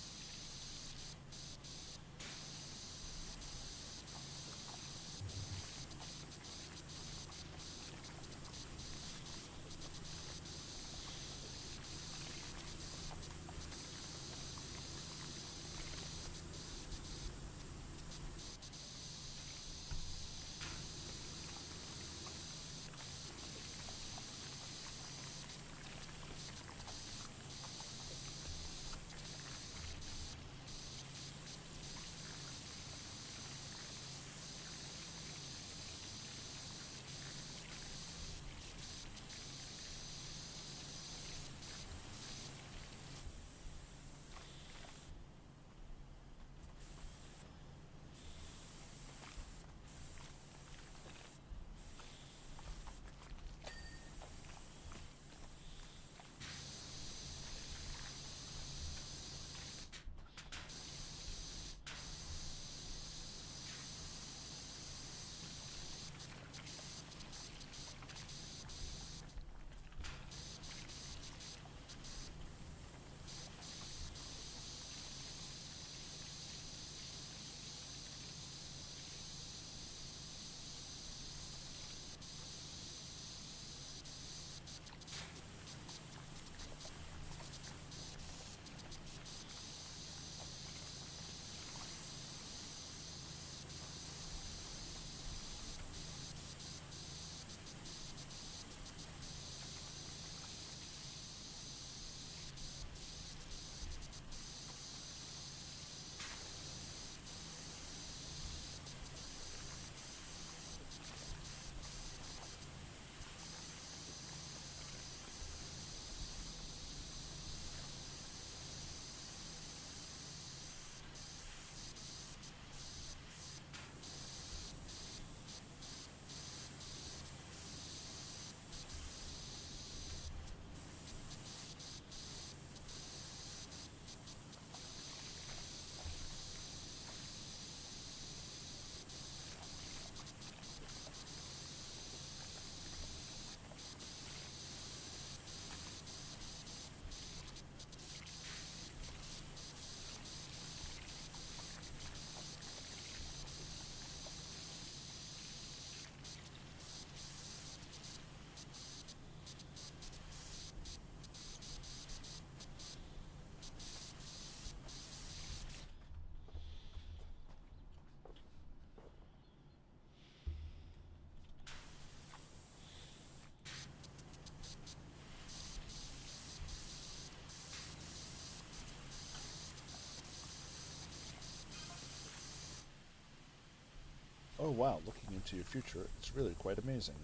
Oh wow, looking into your future, it's really quite amazing.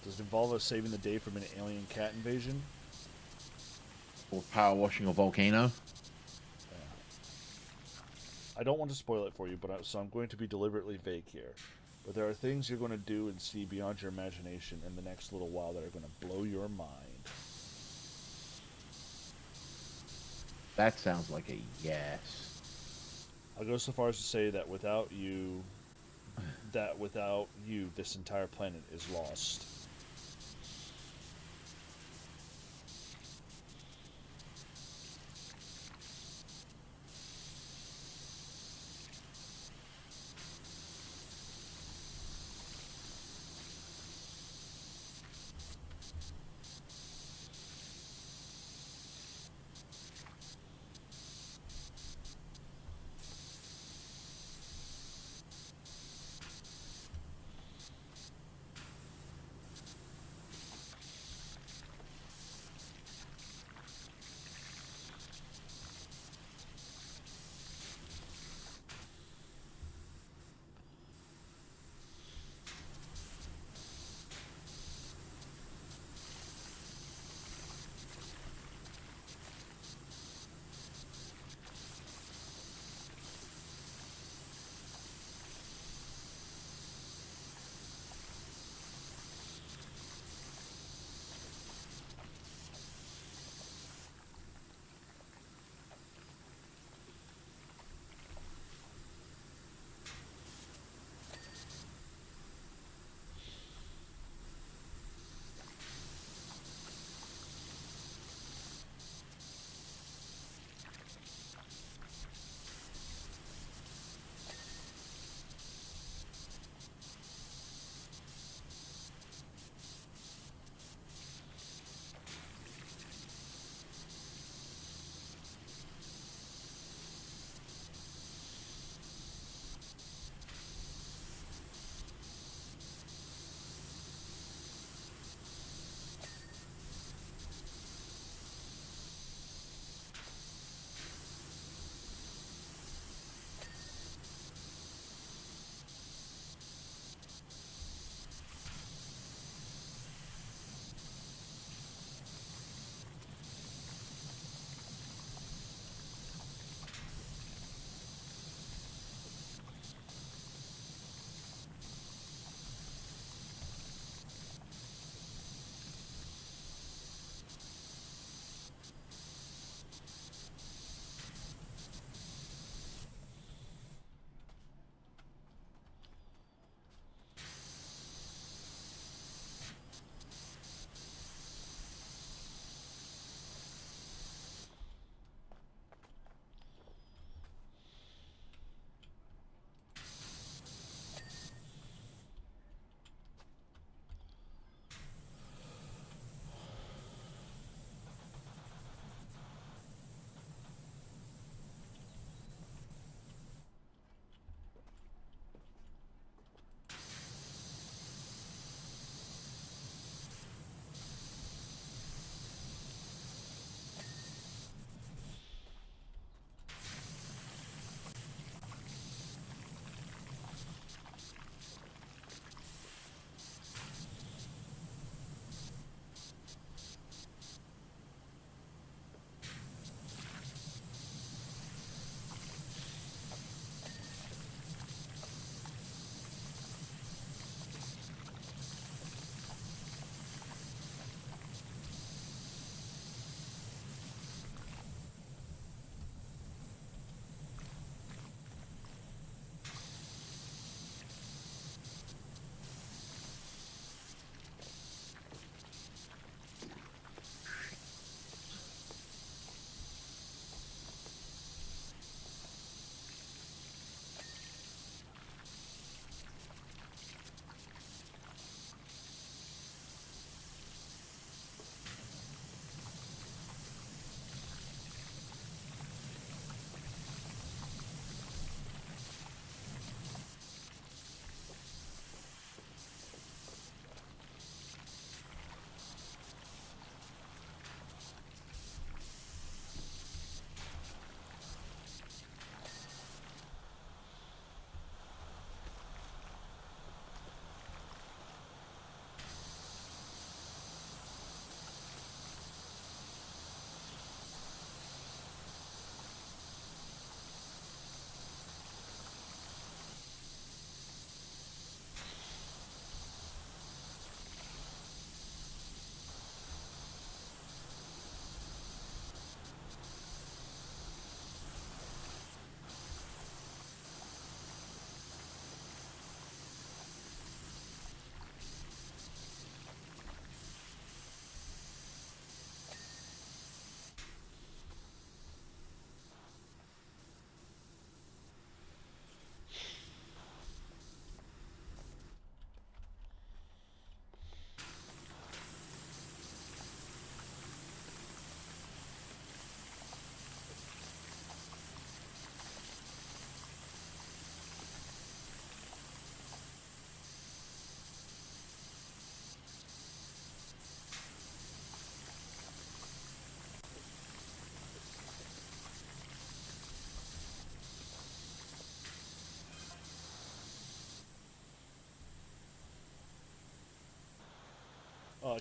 Does it involve us saving the day from an alien cat invasion?
Or power washing a volcano.
I don't want to spoil it for you, so I'm going to be deliberately vague here. But there are things you're going to do and see beyond your imagination in the next little while that are going to blow your mind.
That sounds like a yes.
I'll go so far as to say that without you, this entire planet is lost.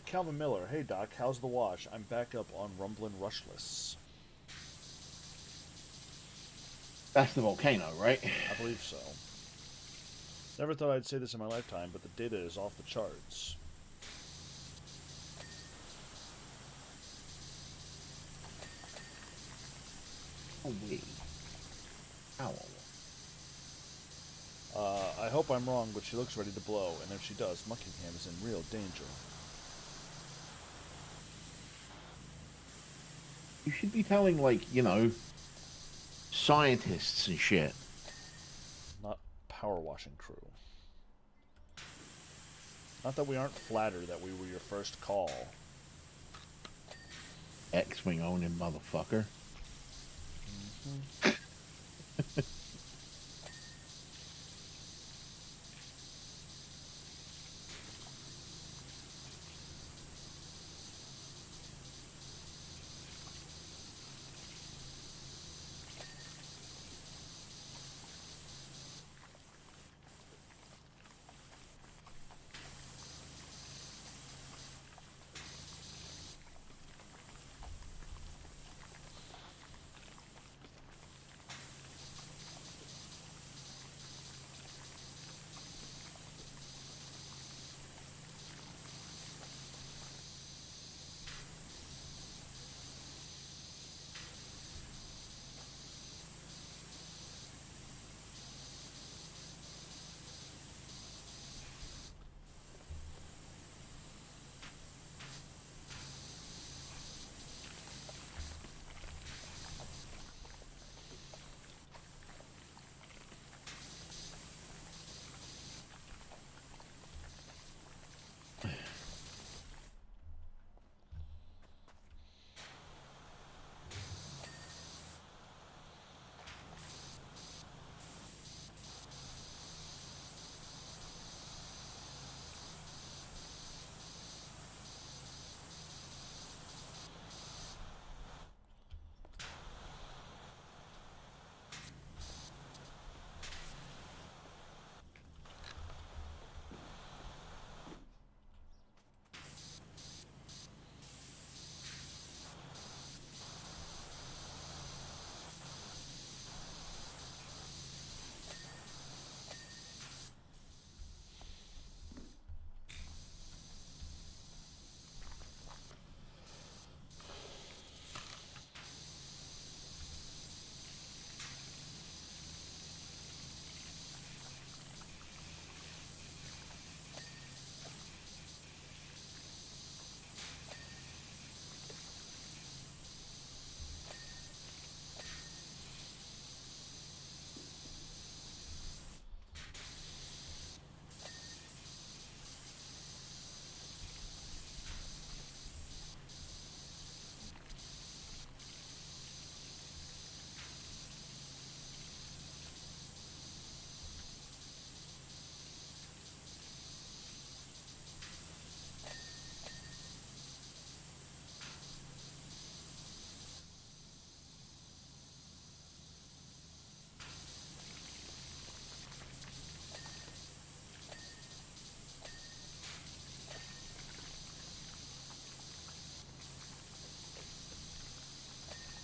Calvin Miller. Hey, Doc. How's the wash? I'm back up on Rumblin' Rushless.
That's the volcano, right?
I believe so. Never thought I'd say this in my lifetime, but the data is off the charts.
Oh, wait. Ow.
I hope I'm wrong, but she looks ready to blow, and if she does, Muckingham is in real danger.
You should be telling, like, you know, scientists and shit.
Not power washing crew. Not that we aren't flattered that we were your first call.
X-Wing owning motherfucker.
Mm-hmm.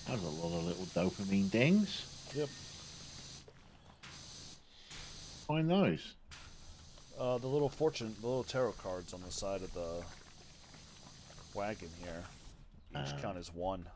That was a lot of little dopamine dings.
Yep.
Find those.
The little tarot cards on the side of the wagon here. Each count as one.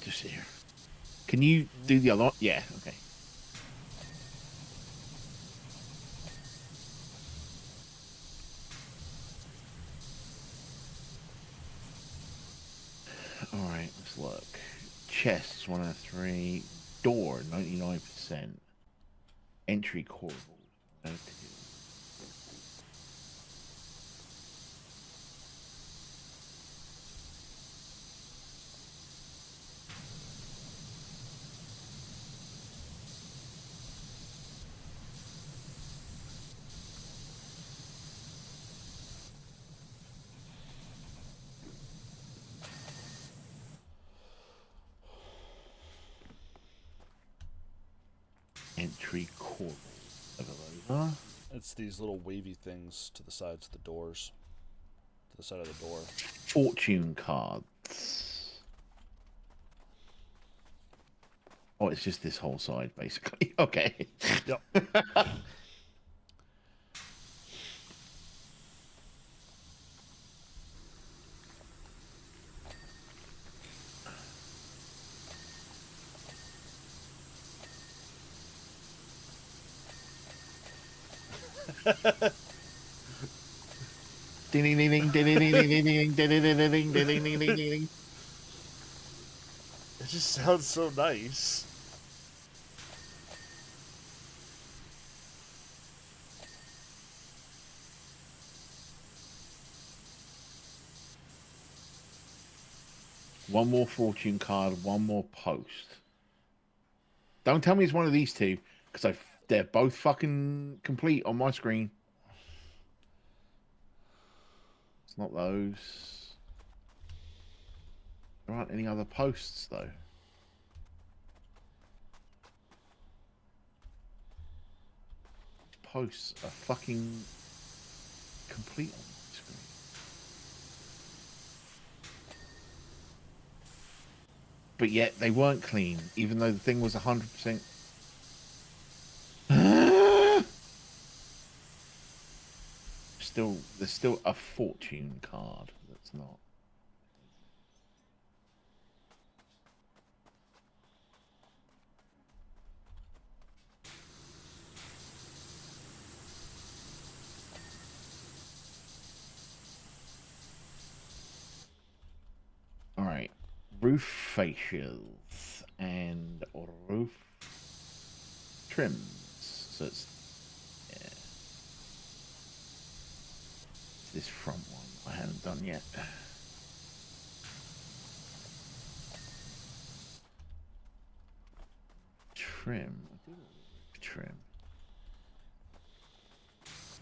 just here. Can you do the other one? Yeah, okay. Alright, let's look. Chests, 1 out of 3. Door, 99%. Entry core vault, 1 out of 2. Entry core vault. Level over.
It's these little wavy things to the sides of the doors. To the side of the door.
Fortune cards. Oh, it's just this whole side, basically. Okay.
Yep.
Ding ding ding ding ding ding ding ding ding ding ding ding ding ding ding ding.
It just sounds so nice.
One more fortune card, one more post. Don't tell me it's one of these two, because they're both fucking complete on my screen. It's not those. There aren't any other posts, though. Posts are fucking complete on my screen. But yet they weren't clean, even though the thing was 100%. There's still a fortune card that's not. All right, roof facials and roof trims. So it's this front one I haven't done yet. Trim. Trim.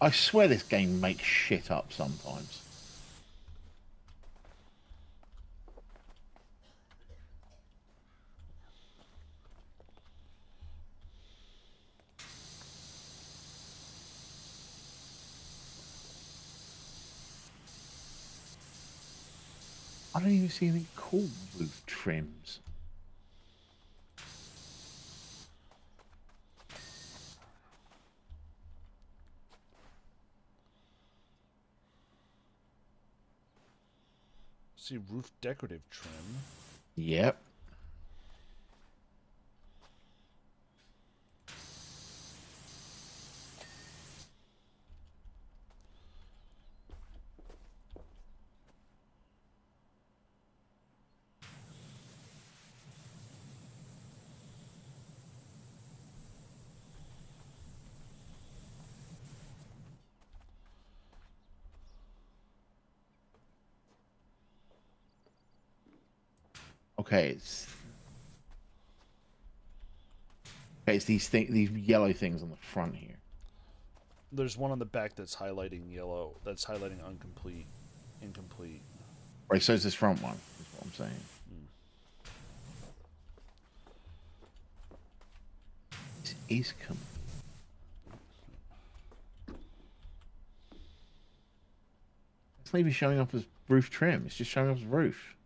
I swear this game makes shit up sometimes. I don't even see any cool roof trims.
See roof decorative trim.
Yep. Okay, it's these yellow things on the front here.
There's one on the back that's highlighting yellow. That's highlighting incomplete.
Right, so it's this front one, is what I'm saying. This is complete. It's not even showing up as roof trim. It's just showing up as roof.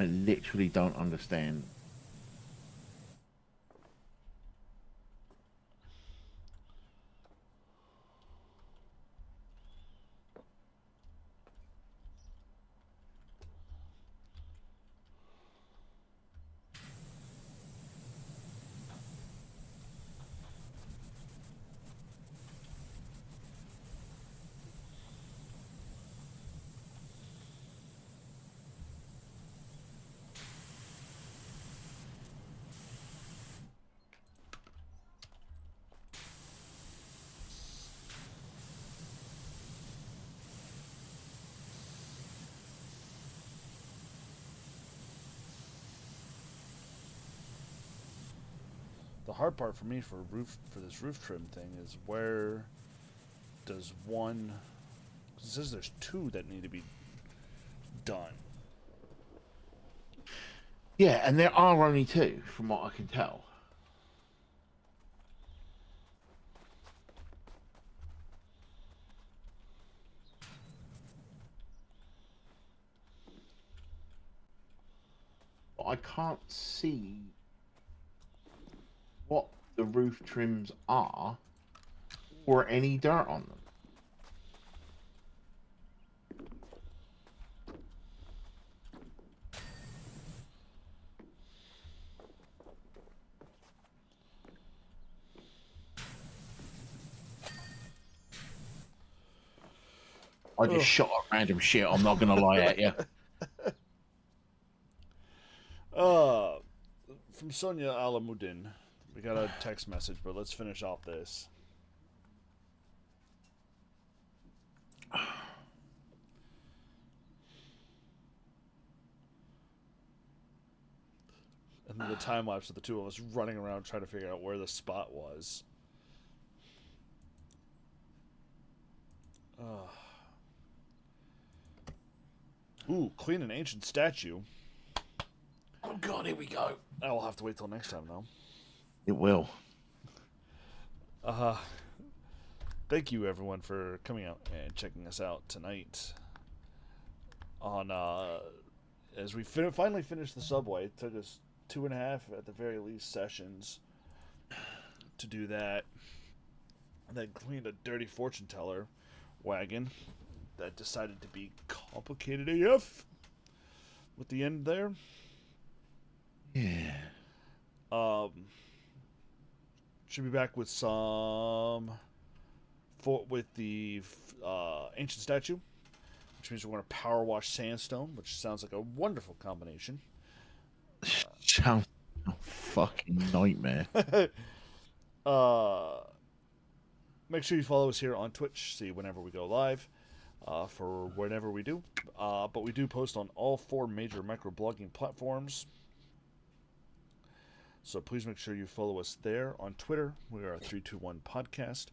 I literally don't understand.
The hard part for me for this roof trim thing is where does one? 'Cause it says there's two that need to be done.
Yeah, and there are only two, from what I can tell. But I can't see what the roof trims are or any dirt on them. I just
Ugh.
shot at random shit. I'm not gonna lie at you.
Uh, from Sonia Alamuddin, we got a text message, but let's finish off this. And then the time lapse of the two of us running around trying to figure out where the spot was. Ooh, clean an ancient statue.
Oh god, here we go.
I will have to wait till next time, though.
It will.
Thank you, everyone, for coming out and checking us out tonight. On as we finally finished the subway, it took us 2.5 at the very least sessions to do that. And then cleaned a dirty fortune teller wagon that decided to be complicated AF with the end there.
Yeah.
Should be back with with the ancient statue, which means we're going to power wash sandstone, which sounds like a wonderful combination.
Sounds a fucking nightmare.
Make sure you follow us here on Twitch, see whenever we go live, for whenever we do. But we do post on all 4 major microblogging platforms. So please make sure you follow us there. On Twitter, we are 321 Podcast.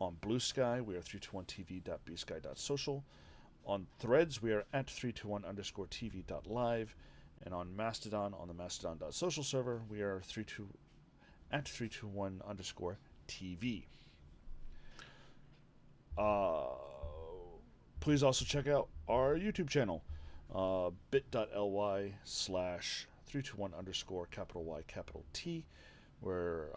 On Blue Sky, we are 321tv.bsky.social. On Threads, we are at 321_tv.live. And on Mastodon, on the mastodon.social server, we are at 321_tv. Please also check out our YouTube channel, bit.ly/321_Y_T. We're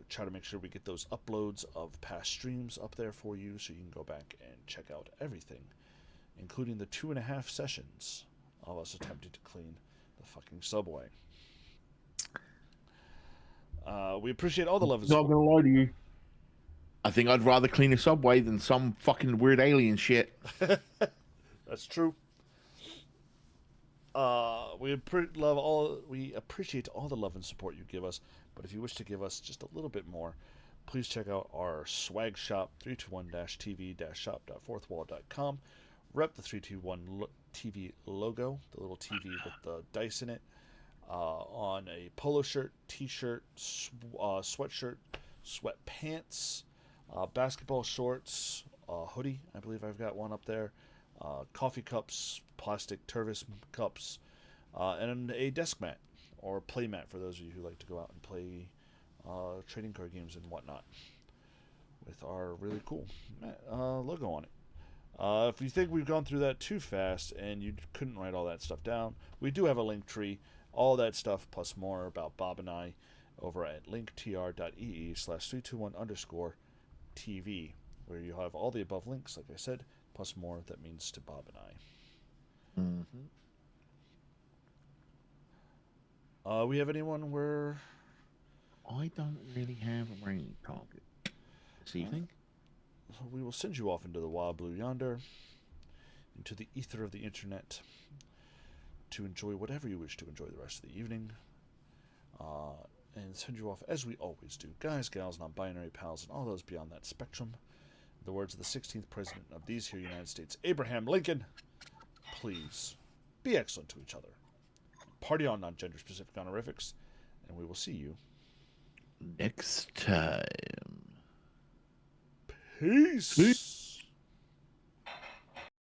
trying to make sure we get those uploads of past streams up there for you so you can go back and check out everything, including the 2.5 sessions of us attempting to clean the fucking subway. We appreciate all the love and
Not
support.
gonna lie to you. I think I'd rather clean a subway than some fucking weird alien shit.
That's true. We appreciate all the love and support you give us, but if you wish to give us just a little bit more, please check out our swag shop, 321-tv-shop.fourthwall.com. Rep the 321 TV logo, the little TV with the dice in it, on a polo shirt, t-shirt, sweatshirt, sweatpants, basketball shorts, hoodie. I believe I've got one up there. Coffee cups, plastic Tervis cups, and a desk mat or play mat for those of you who like to go out and play trading card games and whatnot with our really cool logo on it. If you think we've gone through that too fast and you couldn't write all that stuff down, we do have a link tree. All that stuff plus more about Bob and I over at linktr.ee/321_TV, where you have all the above links, like I said, plus more that means to Bob and I. We have anyone where...
I don't really have a main target this evening.
So we will send you off into the wild blue yonder, into the ether of the internet, to enjoy whatever you wish to enjoy the rest of the evening, and send you off as we always do, guys, gals, non-binary pals, and all those beyond that spectrum. In the words of the 16th president of these here United States, Abraham Lincoln, please be excellent to each other. Party on, non-gender specific honorifics, and we will see you
Next time.
Peace.